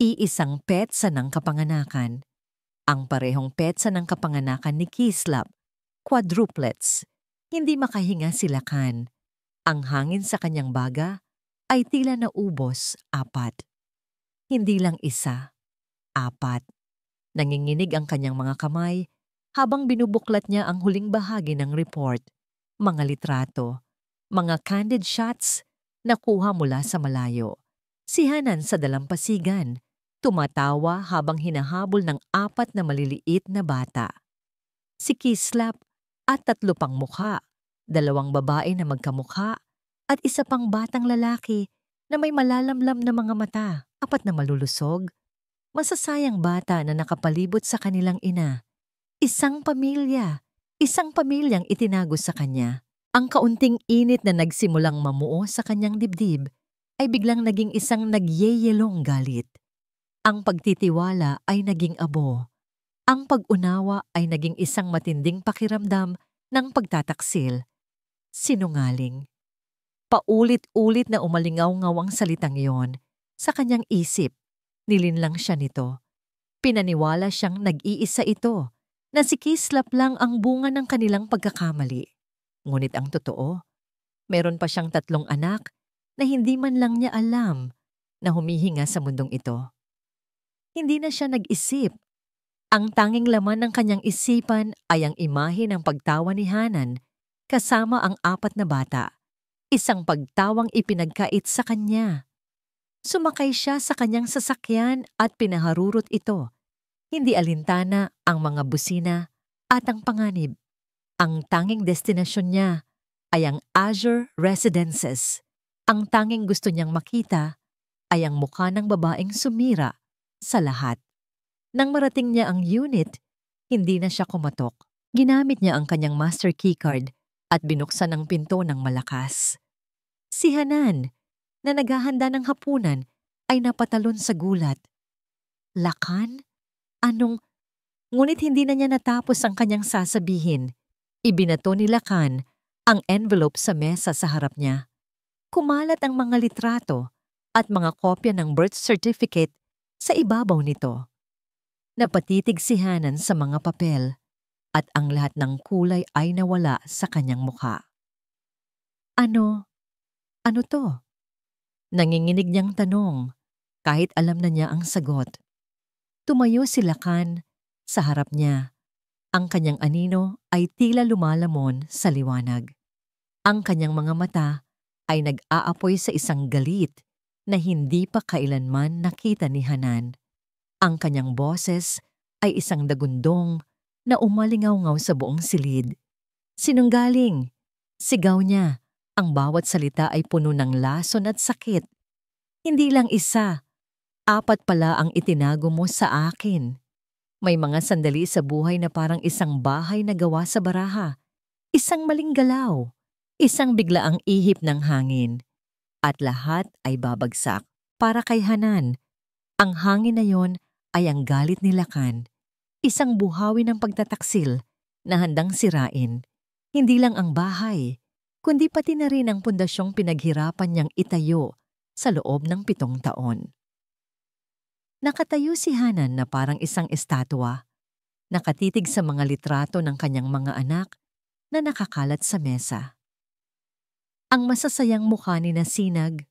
A: iisang petsa ng kapanganakan. Ang parehong petsa ng kapanganakan ni Kislap, quadruplets. Hindi makahinga si Lacan. Ang hangin sa kanyang baga ay tila naubos, 4. Hindi lang 1, 4. Nanginginig ang kanyang mga kamay habang binubuklat niya ang huling bahagi ng report, mga litrato, mga candid shots na kuha mula sa malayo. Si Hanan sa dalampasigan, tumatawa habang hinahabol ng 4 na maliliit na bata. Si Kislap at 3 pang mukha, 2 babae na magkamukha at 1 pang batang lalaki na may malalamlam na mga mata, 4 na malulusog. Masasayang bata na nakapalibot sa kanilang ina. Isang pamilyang itinago sa kanya. Ang kaunting init na nagsimulang mamuo sa kanyang dibdib ay biglang naging isang nagyeyelong galit. Ang pagtitiwala ay naging abo. Ang pag-unawa ay naging isang matinding pakiramdam ng pagtataksil. Sinungaling. Paulit-ulit na umalingaw-ngaw ang salitang iyon sa kanyang isip. Nilinlang siya nito. Pinaniwala siyang nag-iisa ito, na si Kislap lang ang bunga ng kanilang pagkakamali. Ngunit ang totoo, meron pa siyang 3 anak na hindi man lang niya alam na humihinga sa mundong ito. Hindi na siya nag-isip. Ang tanging laman ng kanyang isipan ay ang imahe ng pagtawa ni Hanan kasama ang 4 na bata. Isang pagtawang ipinagkait sa kanya. Sumakay siya sa kanyang sasakyan at pinaharurot ito. Hindi alintana ang mga busina at ang panganib. Ang tanging destinasyon niya ay ang Azure Residences. Ang tanging gusto niyang makita ay ang mukha ng babaeng sumira sa lahat. Nang marating niya ang unit, hindi na siya kumatok. Ginamit niya ang kanyang master keycard at binuksan ang pinto ng malakas. Si Hanan, na naghahanda ng hapunan, ay napatalon sa gulat. Lacan? Ngunit hindi na niya natapos ang kanyang sasabihin. Ibinato ni Lacan ang envelope sa mesa sa harap niya. Kumalat ang mga litrato at mga kopya ng birth certificate sa ibabaw nito. Napatitig si Hanan sa mga papel at ang lahat ng kulay ay nawala sa kanyang mukha. Ano to? Nanginginig niyang tanong kahit alam na niya ang sagot. Tumayo si Lacan sa harap niya. Ang kanyang anino ay tila lumalamon sa liwanag. Ang kanyang mga mata ay nag-aapoy sa isang galit na hindi pa kailanman nakita ni Hanan. Ang kanyang boses ay isang dagundong na umalingaw-ngaw sa buong silid. Sinunggaling, sigaw niya. Ang bawat salita ay puno ng lason at sakit. Hindi lang 1, 4 pala ang itinago mo sa akin. May mga sandali sa buhay na parang isang bahay na gawa sa baraha. Isang maling galaw. Isang biglaang ihip ng hangin. At lahat ay babagsak. Para kay Hanan, ang hangin na yon ay ang galit ni Lacan. Isang buhawi ng pagtataksil na handang sirain. Hindi lang ang bahay, kundi pati na rin ang pundasyong pinaghirapan niyang itayo sa loob ng 7 taon. Nakatayo si Hanan na parang isang estatwa, nakatitig sa mga litrato ng kanyang mga anak na nakakalat sa mesa. Ang masasayang mukha ni Sinag,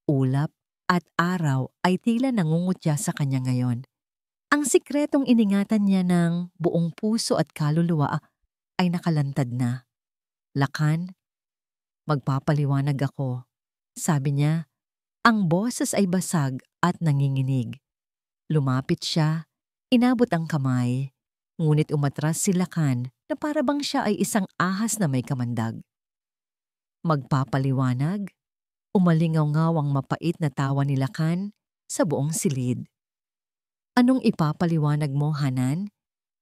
A: Ulap at Araw ay tila nangungutya sa kanya ngayon. Ang sikretong iningatan niya ng buong puso at kaluluwa ay nakalantad na. Lakan, magpapaliwanag ako. Sabi niya, ang boses ay basag at nanginginig. Lumapit siya, inabot ang kamay, ngunit umatras si Lakan na para bang siya ay isang ahas na may kamandag. Magpapaliwanag, umalingaw-ngaw ang mapait na tawa ni Lakan sa buong silid. Anong ipapaliwanag mo, Hanan?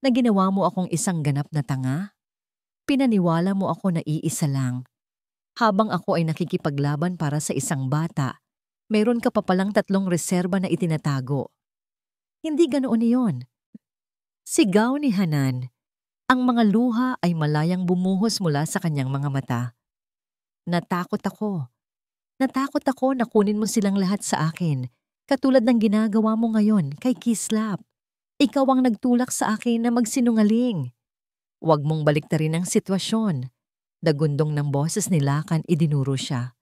A: Na ginawa mo akong isang ganap na tanga? Pinaniwala mo ako na iisa lang. Habang ako ay nakikipaglaban para sa isang bata, meron ka pa palang 3 reserba na itinatago. Hindi ganoon iyon. Sigaw ni Hanan. Ang mga luha ay malayang bumuhos mula sa kanyang mga mata. Natakot ako. Natakot ako na kunin mo silang lahat sa akin, katulad ng ginagawa mo ngayon kay Kislap. Ikaw ang nagtulak sa akin na magsinungaling. Huwag mong baliktarin ang sitwasyon. Dagundong ng boses ni Lakan idinuro siya.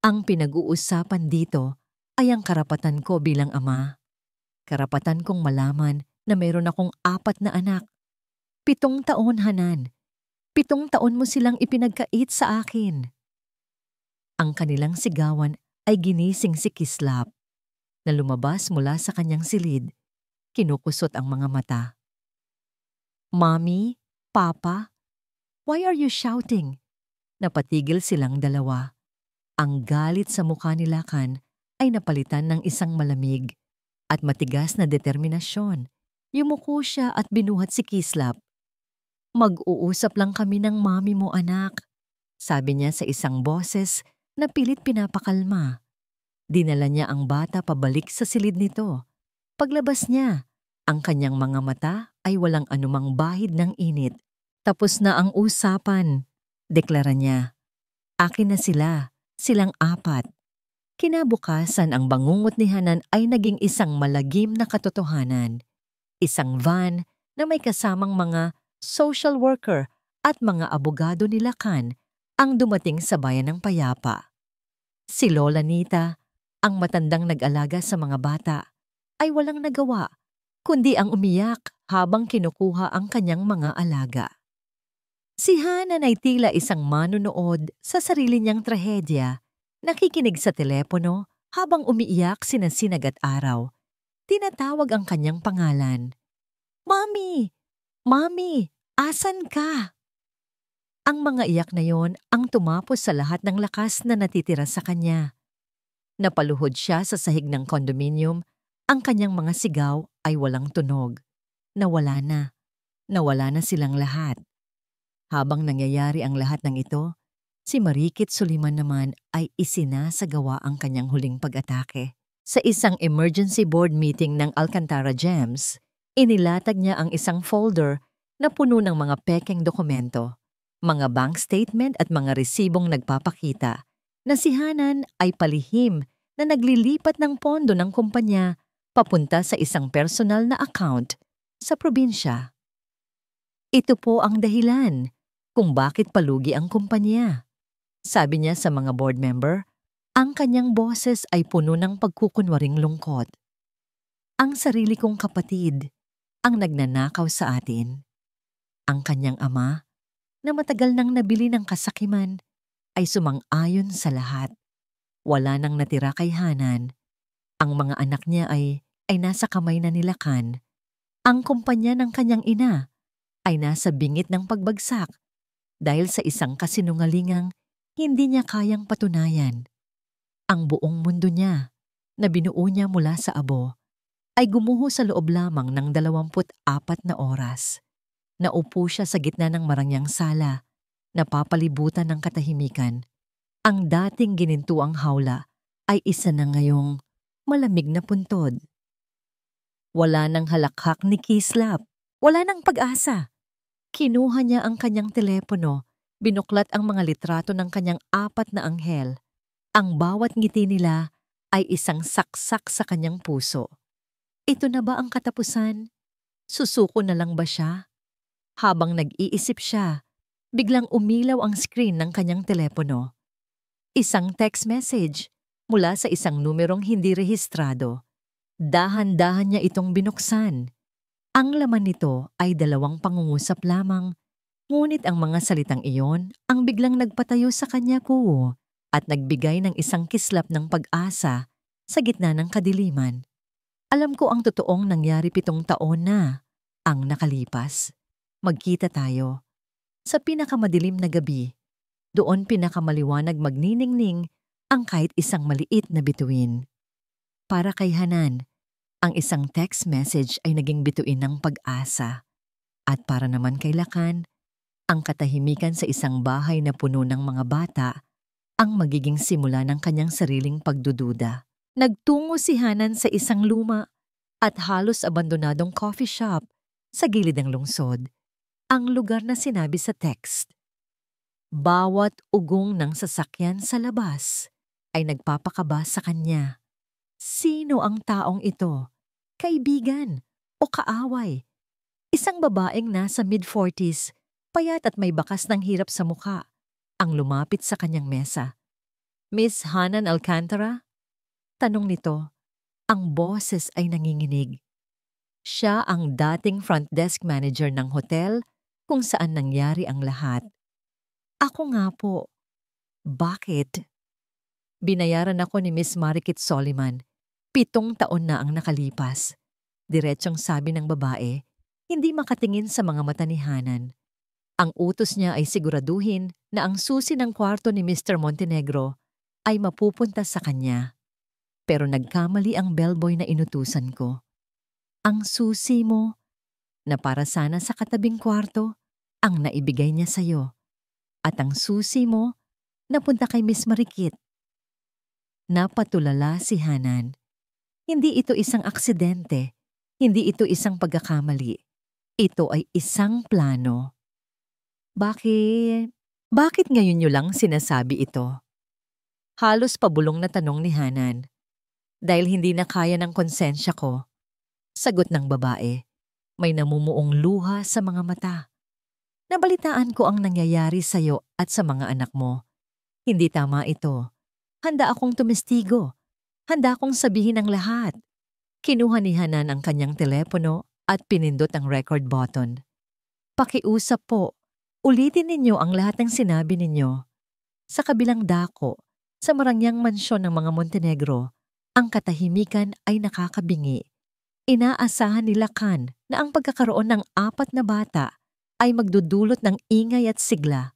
A: Ang pinag-uusapan dito ay ang karapatan ko bilang ama. Karapatan kong malaman na mayroon akong 4 na anak. 7 taon, Hanan. 7 taon mo silang ipinagkait sa akin. Ang kanilang sigawan ay ginising si Kislap na lumabas mula sa kanyang silid. Kinukusot ang mga mata. Mommy, Papa, why are you shouting? Napatigil silang dalawa. Ang galit sa mukha ni Lakan ay napalitan ng isang malamig at matigas na determinasyon. Yumuko siya at binuhat si Kislap. Mag-uusap lang kami ng mami mo, anak, sabi niya sa isang boses na pilit pinapakalma. Dinala niya ang bata pabalik sa silid nito. Paglabas niya, ang kanyang mga mata ay walang anumang bahid ng init. Tapos na ang usapan, deklara niya. Akin na sila, silang 4. Kinabukasan ang bangungot ni Hanan ay naging isang malagim na katotohanan. Isang van na may kasamang mga social worker at mga abogado ni Lakan ang dumating sa bayan ng Payapa. Si Lola Nita, ang matandang nag-alaga sa mga bata, ay walang nagawa kundi ang umiyak habang kinukuha ang kanyang mga alaga. Si Hanan ay tila isang manunood sa sarili niyang trahedya, nakikinig sa telepono habang umiiyak sina Sinag at Araw. Tinatawag ang kanyang pangalan. Mami! Mami! Asan ka? Ang mga iyak na yon ang tumapos sa lahat ng lakas na natitira sa kanya. Napaluhod siya sa sahig ng kondominium, ang kanyang mga sigaw ay walang tunog. Nawala na. Nawala na silang lahat. Habang nangyayari ang lahat ng ito, si Marikit Suliman naman ay isinasagawa ang kanyang huling pag-atake. Sa isang emergency board meeting ng Alcantara Gems, inilatag niya ang isang folder na puno ng mga pekeng dokumento, mga bank statement at mga resibong nagpapakita na si Hanan ay palihim na naglilipat ng pondo ng kumpanya papunta sa isang personal na account sa probinsya. Ito po ang dahilan kung bakit palugi ang kumpanya. Sabi niya sa mga board member, ang kanyang boses ay puno ng pagkukunwaring lungkot. Ang sarili kong kapatid ang nagnanakaw sa atin. Ang kanyang ama, na matagal nang nabili ng kasakiman, ay sumang-ayon sa lahat. Wala nang natira kay Hanan. Ang mga anak niya ay nasa kamay na ni Lakan. Ang kumpanya ng kanyang ina ay nasa bingit ng pagbagsak dahil sa isang kasinungalingang hindi niya kayang patunayan. Ang buong mundo niya, na binuo niya mula sa abo, ay gumuho sa loob lamang ng 24 na oras. Naupo siya sa gitna ng marangyang sala, napapalibutan ng katahimikan. Ang dating ginintuang hawla ay isa na ngayong malamig na puntod. Wala nang halakhak ni Kislap. Wala nang pag-asa. Kinuha niya ang kanyang telepono, binuklat ang mga litrato ng kanyang 4 na anghel. Ang bawat ngiti nila ay isang saksak sa kanyang puso. Ito na ba ang katapusan? Susuko na lang ba siya? Habang nag-iisip siya, biglang umilaw ang screen ng kanyang telepono. Isang text message mula sa isang numerong hindi rehistrado. Dahan-dahan niya itong binuksan. Ang laman nito ay 2 pangungusap lamang, ngunit ang mga salitang iyon ang biglang nagpatayo sa kanya ko at nagbigay ng isang kislap ng pag-asa sa gitna ng kadiliman. Alam ko ang totoong nangyari 7 taon na ang nakalipas. Magkita tayo. Sa pinakamadilim na gabi, doon pinakamaliwanag magniningning ang kahit isang maliit na bituin. Para kay Hanan, ang isang text message ay naging bituin ng pag-asa. At para naman kay Lakan, ang katahimikan sa isang bahay na puno ng mga bata ang magiging simula ng kanyang sariling pagdududa. Nagtungo si Hanan sa isang luma at halos abandonadong coffee shop sa gilid ng lungsod. Ang lugar na sinabi sa text. Bawat ugong ng sasakyan sa labas ay nagpapakaba sa kanya. Sino ang taong ito? Kaibigan o kaaway? Isang babaeng nasa mid-40s, payat at may bakas ng hirap sa mukha, ang lumapit sa kanyang mesa. Miss Hanan Alcantara? Tanong nito. Ang boses ay nanginginig. Siya ang dating front desk manager ng hotel kung saan nangyari ang lahat. Ako nga po. Bakit? Binayaran ako ni Miss Marikit Soliman. 7 taon na ang nakalipas. Diretsyong sabi ng babae, hindi makatingin sa mga mata ni Hanan. Ang utos niya ay siguraduhin na ang susi ng kwarto ni Mr. Montenegro ay mapupunta sa kanya. Pero nagkamali ang bellboy na inutusan ko. Ang susi mo, na para sana sa katabing kwarto, ang naibigay niya sa'yo. At ang susi mo, napunta kay Miss Marikit. Napatulala si Hanan. Hindi ito isang aksidente. Hindi ito isang pagkakamali. Ito ay isang plano. Bakit ngayon niyo lang sinasabi ito? Halos pabulong na tanong ni Hanan. Dahil hindi na kaya ng konsensya ko. Sagot ng babae. May namumuong luha sa mga mata. Nabalitaan ko ang nangyayari sa'yo at sa mga anak mo. Hindi tama ito. Handa akong tumestigo. Handa akong sabihin ang lahat. Kinuha ni Hanan ang kanyang telepono at pinindot ang record button. Pakiusap po. Ulitin ninyo ang lahat ng sinabi ninyo. Sa kabilang dako, sa marangyang mansyon ng mga Montenegro, ang katahimikan ay nakakabingi. Inaasahan ni Lakan na ang pagkakaroon ng 4 na bata ay magdudulot ng ingay at sigla.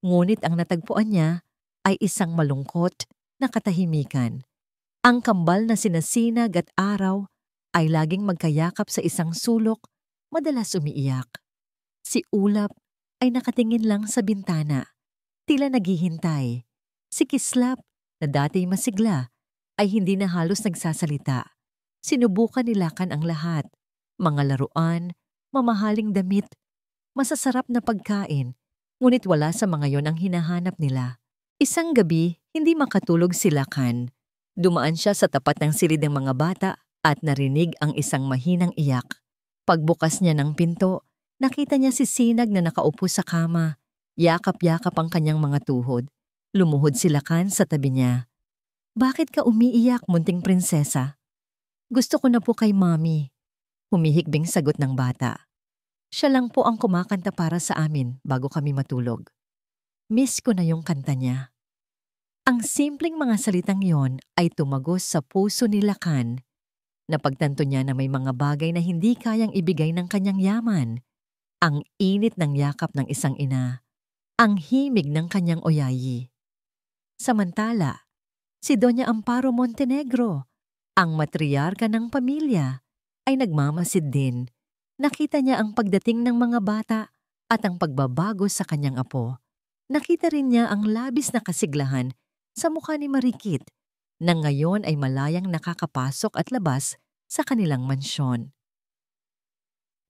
A: Ngunit ang natagpuan niya ay isang malungkot na katahimikan. Ang kambal na sinasinag at araw ay laging magkayakap sa isang sulok, madalas umiiyak. Si Ulap ay nakatingin lang sa bintana, tila naghihintay. Si Kislap, na dati masigla, ay hindi na halos nagsasalita. Sinubukan ni Lakan ang lahat, mga laruan, mamahaling damit, masasarap na pagkain, ngunit wala sa mga yon ang hinahanap nila. Isang gabi, hindi makatulog si Lakan. Dumaan siya sa tapat ng silid ng mga bata at narinig ang isang mahinang iyak. Pagbukas niya ng pinto, nakita niya si Sinag na nakaupo sa kama. Yakap-yakap ang kanyang mga tuhod. Lumuhod si Lakan sa tabi niya. Bakit ka umiiyak, munting prinsesa? Gusto ko na po kay Mommy. Humihikbing sagot ng bata. Siya lang po ang kumakanta para sa amin bago kami matulog. Miss ko na yung kanta niya. Ang simpleng mga salitang yon ay tumagos sa puso ni Lakan. Napagtanto niya na may mga bagay na hindi kayang ibigay ng kanyang yaman. Ang init ng yakap ng isang ina. Ang himig ng kanyang oyayi. Samantala, si Doña Amparo Montenegro, ang matriarka ng pamilya, ay nagmamasid din. Nakita niya ang pagdating ng mga bata at ang pagbabago sa kanyang apo. Nakita rin niya ang labis na kasiglahan sa mukha ni Marikit na ngayon ay malayang nakakapasok at labas sa kanilang mansyon.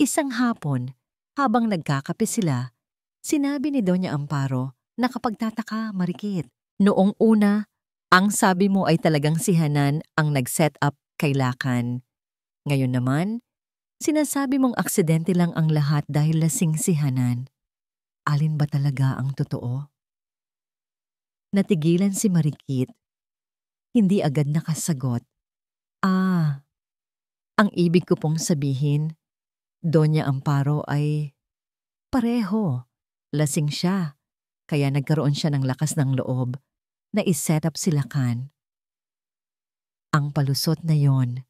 A: Isang hapon, habang nagkakape sila, sinabi ni Doña Amparo na kapagtataka, Marikit. Noong una, ang sabi mo ay talagang si Hanan ang nag-set up kay Lakan. Ngayon naman, sinasabi mong aksidente lang ang lahat dahil lasing si Hanan. Alin ba talaga ang totoo? Natigilan si Marikit. Hindi agad nakasagot. Ang ibig ko pong sabihin, Doña Amparo ay pareho. Lasing siya, kaya nagkaroon siya ng lakas ng loob na iset up si Lakan. Ang palusot na yon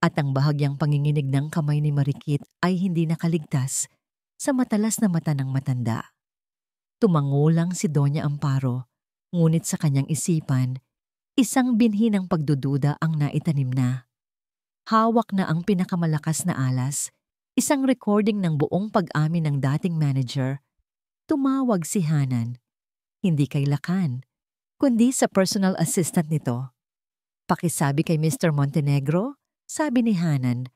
A: at ang bahagyang panginginig ng kamay ni Marikit ay hindi nakaligtas sa matalas na mata ng matanda. Tumango lang si Doña Amparo, ngunit sa kanyang isipan, isang binhi ng pagdududa ang naitanim na. Hawak na ang pinakamalakas na alas, isang recording ng buong pag-amin ng dating manager. Tumawag si Hanan, hindi kay Lakan, kundi sa personal assistant nito. Pakisabi kay Mr. Montenegro, sabi ni Hanan.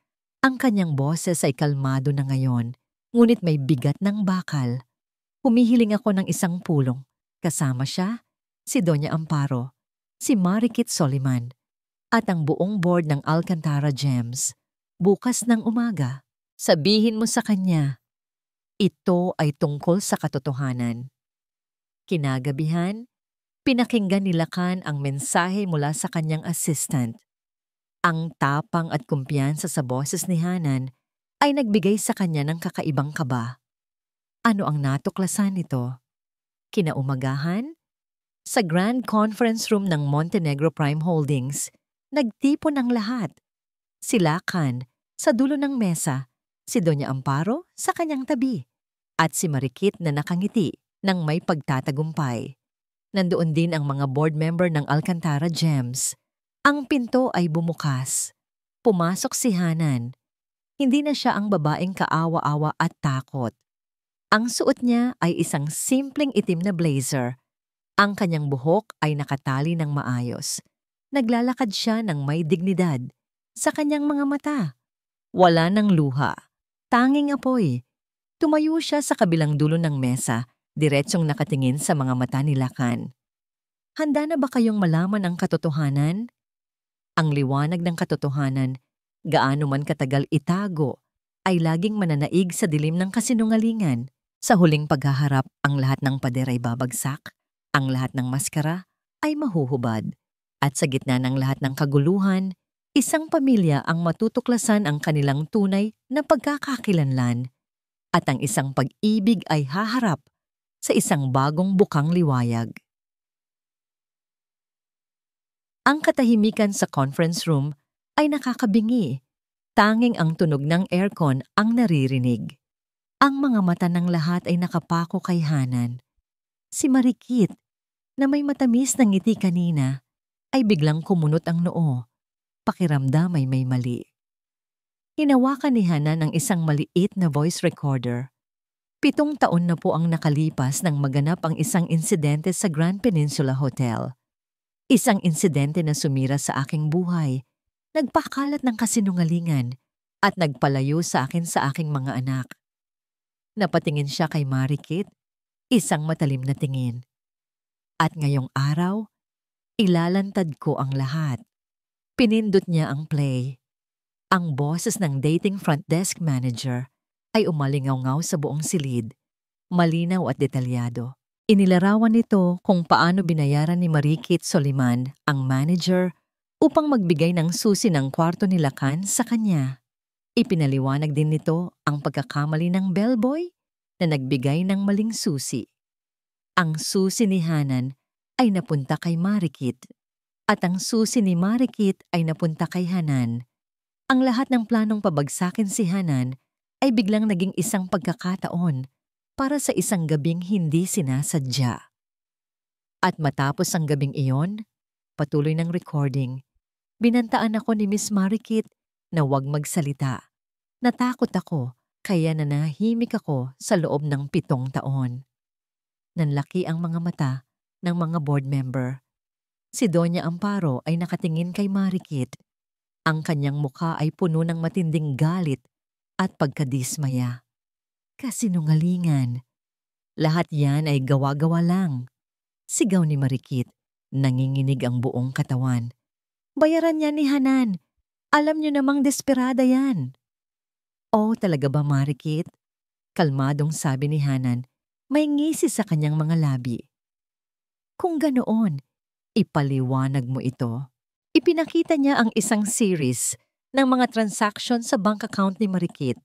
A: Ang kanyang boses ay kalmado na ngayon, ngunit may bigat ng bakal. Humihiling ako ng isang pulong. Kasama siya, si Doña Amparo, si Marikit Soliman, at ang buong board ng Alcantara Gems. Bukas ng umaga, sabihin mo sa kanya, ito ay tungkol sa katotohanan. Kinagabihan, pinakinggan ni Lakan ang mensahe mula sa kanyang assistant. Ang tapang at kumpiyansa sa boses ni Hanan ay nagbigay sa kanya ng kakaibang kaba. Ano ang natuklasan nito? Kinaumagahan, sa Grand Conference Room ng Montenegro Prime Holdings, nagtipon ang lahat. Si Lakan sa dulo ng mesa, si Doña Amparo sa kanyang tabi, at si Marikit na nakangiti ng may pagtatagumpay. Nandoon din ang mga board member ng Alcantara Gems. Ang pinto ay bumukas. Pumasok si Hanan. Hindi na siya ang babaeng kaawa-awa at takot. Ang suot niya ay isang simpleng itim na blazer. Ang kanyang buhok ay nakatali ng maayos. Naglalakad siya ng may dignidad. Sa kanyang mga mata, wala ng luha. Tanging apoy. Tumayo siya sa kabilang dulo ng mesa, diretsong nakatingin sa mga mata ni Lakan. Handa na ba kayong malaman ang katotohanan? Ang liwanag ng katotohanan, gaano man katagal itago, ay laging mananaig sa dilim ng kasinungalingan. Sa huling paghaharap, ang lahat ng pader ay babagsak, ang lahat ng maskara ay mahuhubad. At sa gitna ng lahat ng kaguluhan, isang pamilya ang matutuklasan ang kanilang tunay na pagkakakilanlan. At ang isang pag-ibig ay haharap sa isang bagong bukang liwayag. Ang katahimikan sa conference room ay nakakabingi. Tanging ang tunog ng aircon ang naririnig. Ang mga mata ng lahat ay nakapako kay Hanan. Si Marikit, na may matamis na ngiti kanina, ay biglang kumunot ang noo. Pakiramdam ay may mali. Hinawakan ni Hanan ang isang maliit na voice recorder. 7 taon na po ang nakalipas nang maganap ang isang insidente sa Grand Peninsula Hotel. Isang insidente na sumira sa aking buhay, nagpakalat ng kasinungalingan at nagpalayo sa akin sa aking mga anak. Napatingin siya kay Marikit, isang matalim na tingin. At ngayong araw, ilalantad ko ang lahat. Pinindot niya ang play. Ang boses ng dating front desk manager ay umalingaw-ngaw sa buong silid, malinaw at detalyado. Inilarawan nito kung paano binayaran ni Marikit Soliman ang manager upang magbigay ng susi ng kwarto ni Lakan sa kanya. Ipinaliwanag din nito ang pagkakamali ng bellboy na nagbigay ng maling susi. Ang susi ni Hanan ay napunta kay Marikit at ang susi ni Marikit ay napunta kay Hanan. Ang lahat ng planong pabagsakin si Hanan ay biglang naging isang pagkakataon para sa isang gabing hindi sinasadya. At matapos ang gabing iyon, patuloy ng recording, binantaan ako ni Miss Marikit na huwag magsalita. Natakot ako, kaya nanahimik ako sa loob ng 7 taon. Nanlaki ang mga mata ng mga board member. Si Doña Amparo ay nakatingin kay Marikit. Ang kanyang mukha ay puno ng matinding galit at pagkadismaya. Kasinungalingan. Lahat yan ay gawa-gawa lang. Sigaw ni Marikit, nanginginig ang buong katawan. Bayaran niya ni Hanan. Alam niyo namang desperada yan. Oh, talaga ba, Marikit? Kalmadong sabi ni Hanan, may ngisi sa kanyang mga labi. Kung ganoon, ipaliwanag mo ito. Ipinakita niya ang isang series ng mga transaksyon sa bank account ni Marikit.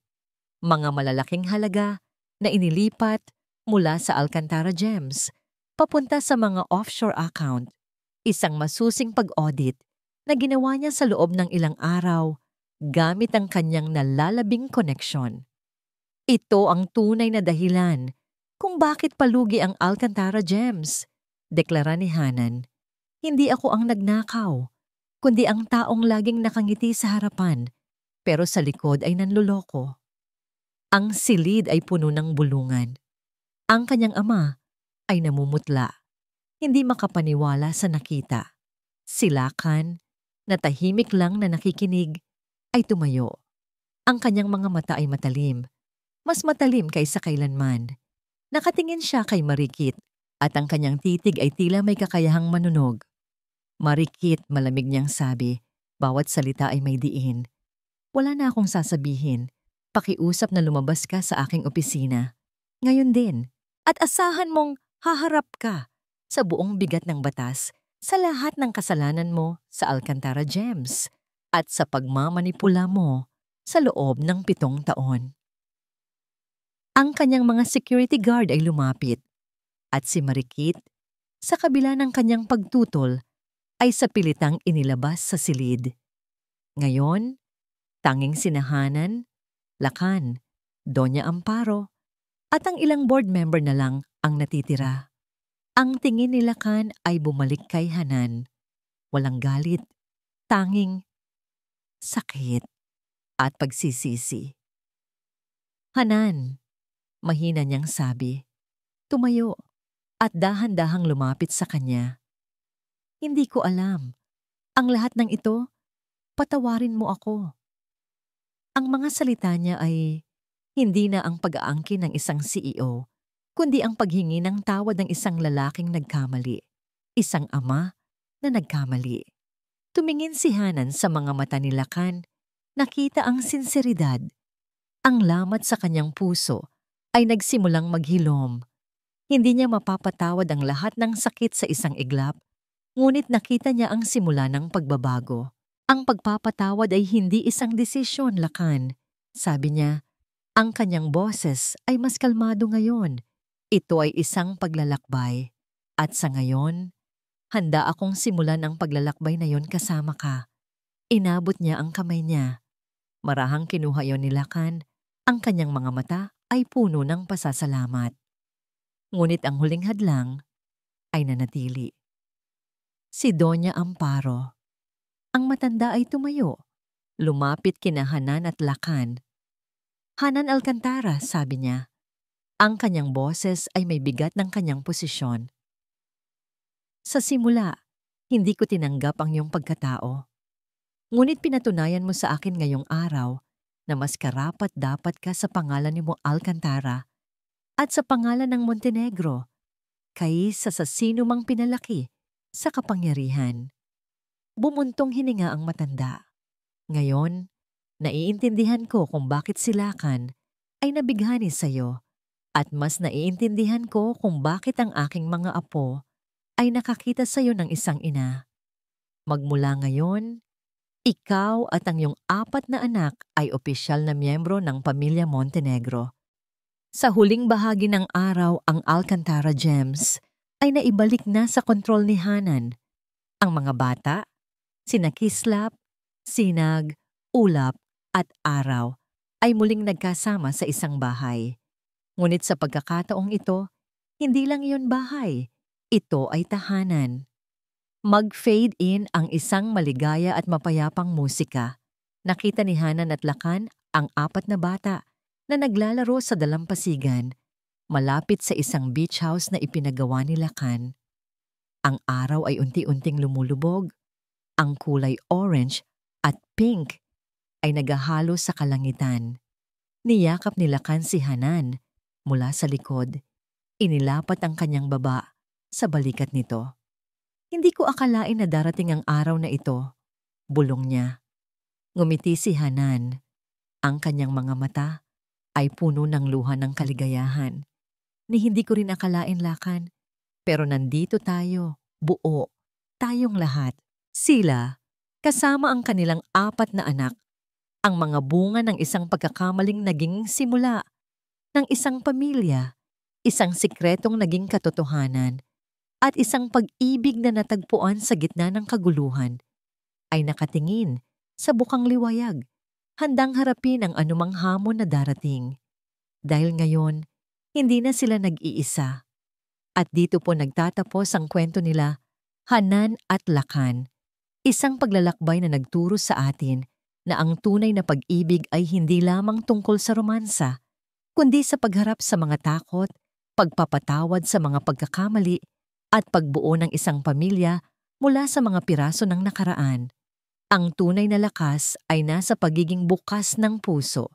A: Mga malalaking halaga na inilipat mula sa Alcantara Gems papunta sa mga offshore account. Isang masusing pag-audit na ginawa niya sa loob ng ilang araw gamit ang kanyang nalalabing koneksyon. Ito ang tunay na dahilan kung bakit palugi ang Alcantara Gems, deklara ni Hanan. Hindi ako ang nagnakaw, kundi ang taong laging nakangiti sa harapan, pero sa likod ay nanloloko. Ang silid ay puno ng bulungan. Ang kanyang ama ay namumutla, hindi makapaniwala sa nakita. Si Lakan, na tahimik lang na nakikinig, ay tumayo. Ang kanyang mga mata ay matalim, mas matalim kaysa kailanman. Nakatingin siya kay Marikit at ang kanyang titig ay tila may kakayahang manunog. Marikit, malamig niyang sabi, bawat salita ay may diin. Wala na akong sasabihin. Pakiusap na lumabas ka sa aking opisina. Ngayon din. At asahan mong haharap ka sa buong bigat ng batas sa lahat ng kasalanan mo sa Alcantara Gems at sa pagmamanipula mo sa loob ng 7 taon. Ang kanyang mga security guard ay lumapit at si Marikit, sa kabila ng kanyang pagtutol, ay sa pilitang inilabas sa silid. Ngayon, tanging sinahanan, Lakan, Doña Amparo, at ang ilang board member na lang ang natitira. Ang tingin ni Lakan ay bumalik kay Hanan. Walang galit, tanging sakit at pagsisisi. Hanan, mahina niyang sabi, tumayo at dahan-dahang lumapit sa kanya. Hindi ko alam. Ang lahat ng ito, patawarin mo ako. Ang mga salita niya ay hindi na ang pag-aangkin ng isang CEO, kundi ang paghingi ng tawad ng isang lalaking nagkamali, isang ama na nagkamali. Tumingin si Hanan sa mga mata ni Lakan, nakita ang sinseridad. Ang lamat sa kanyang puso ay nagsimulang maghilom. Hindi niya mapapatawad ang lahat ng sakit sa isang iglap, ngunit nakita niya ang simula ng pagbabago. Ang pagpapatawad ay hindi isang desisyon, Lakan. Sabi niya, ang kanyang boses ay mas kalmado ngayon. Ito ay isang paglalakbay. At sa ngayon, handa akong simulan ang paglalakbay na yon kasama ka. Inabot niya ang kamay niya. Marahang kinuha yon ni Lakan. Ang kanyang mga mata ay puno ng pasasalamat. Ngunit ang huling hadlang ay nanatili. Si Doña Amparo. Ang matanda ay tumayo. Lumapit kina Hanan at Lakan. Hanan Alcantara, sabi niya. Ang kanyang boses ay may bigat ng kanyang posisyon. Sa simula, hindi ko tinanggap ang iyong pagkatao. Ngunit pinatunayan mo sa akin ngayong araw na mas karapat-dapat ka sa pangalan ni mo Alcantara at sa pangalan ng Montenegro kaysa sa sino mang pinalaki sa kapangyarihan. Bumuntong hininga ang matanda. Ngayon, naiintindihan ko kung bakit si Lakan ay nabighani sa iyo at mas naiintindihan ko kung bakit ang aking mga apo ay nakakita sa iyo ng isang ina. Magmula ngayon, ikaw at ang iyong 4 na anak ay opisyal na miyembro ng pamilya Montenegro. Sa huling bahagi ng araw, ang Alcantara Gems ay naibalik na sa kontrol ni Hanan. Ang mga bata, sina Kislap, Sinag, Ulap at Araw ay muling nagkasama sa isang bahay. Ngunit sa pagkakataong ito, hindi lang iyon bahay, ito ay tahanan. Mag-fade in ang isang maligaya at mapayapang musika. Nakita ni Hanan at Lakan ang 4 na bata na naglalaro sa dalampasigan, malapit sa isang beach house na ipinagawa ni Lakan. Ang araw ay unti-unting lumulubog. Ang kulay orange at pink ay nagahalo sa kalangitan. Niyakap ni Lakan si Hanan mula sa likod. Inilapat ang kanyang baba sa balikat nito. Hindi ko akalain na darating ang araw na ito, bulong niya. Ngumiti si Hanan. Ang kanyang mga mata ay puno ng luha ng kaligayahan. Ni hindi ko rin akalain, Lakan, pero nandito tayo, buo, tayong lahat. Sila, kasama ang kanilang 4 na anak, Ang mga bunga ng isang pagkakamaling naging simula ng isang pamilya, isang sikretong naging katotohanan, at isang pag-ibig na natagpuan sa gitna ng kaguluhan ay nakatingin sa bukang liwayag, handang harapin ang anumang hamon na darating. Dahil ngayon, hindi na sila nag-iisa. At dito po nagtatapos ang kwento nila, Hanan at Lakan. Isang paglalakbay na nagturo sa atin na ang tunay na pag-ibig ay hindi lamang tungkol sa romansa, kundi sa pagharap sa mga takot, pagpapatawad sa mga pagkakamali, at pagbuo ng isang pamilya mula sa mga piraso ng nakaraan. Ang tunay na lakas ay nasa pagiging bukas ng puso,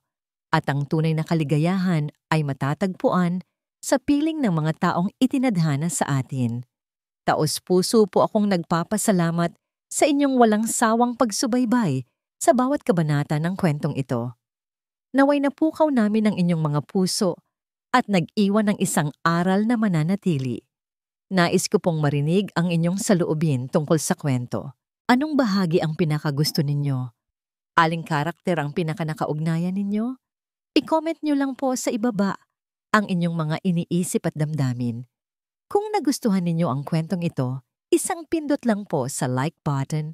A: at ang tunay na kaligayahan ay matatagpuan sa piling ng mga taong itinadhana sa atin. Taos-puso po akong nagpapasalamat sa inyong walang sawang pagsubaybay sa bawat kabanata ng kwentong ito. Naway napukaw namin ang inyong mga puso at nag-iwan ng isang aral na mananatili. Nais ko pong marinig ang inyong saloobin tungkol sa kwento. Anong bahagi ang pinakagusto ninyo? Aling karakter ang pinakanakaugnayan ninyo? I-comment nyo lang po sa ibaba ang inyong mga iniisip at damdamin. Kung nagustuhan ninyo ang kwentong ito, isang pindot lang po sa like button,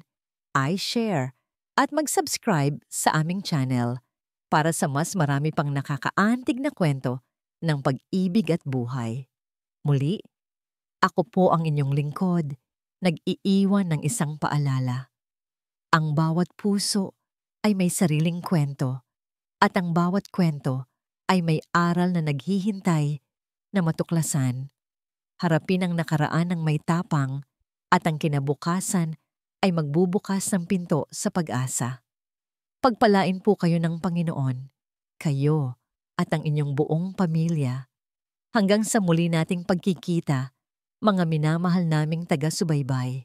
A: i-share, at mag-subscribe sa aming channel para sa mas marami pang nakakaantig na kwento ng pag-ibig at buhay. Muli, ako po ang inyong lingkod, nag-iiwan ng isang paalala. Ang bawat puso ay may sariling kwento, at ang bawat kwento ay may aral na naghihintay na matuklasan. Harapin ang nakaraan ng may tapang, at ang kinabukasan ay magbubukas ng pinto sa pag-asa. Pagpalain po kayo ng Panginoon, kayo at ang inyong buong pamilya. Hanggang sa muli nating pagkikita, mga minamahal naming taga-subaybay.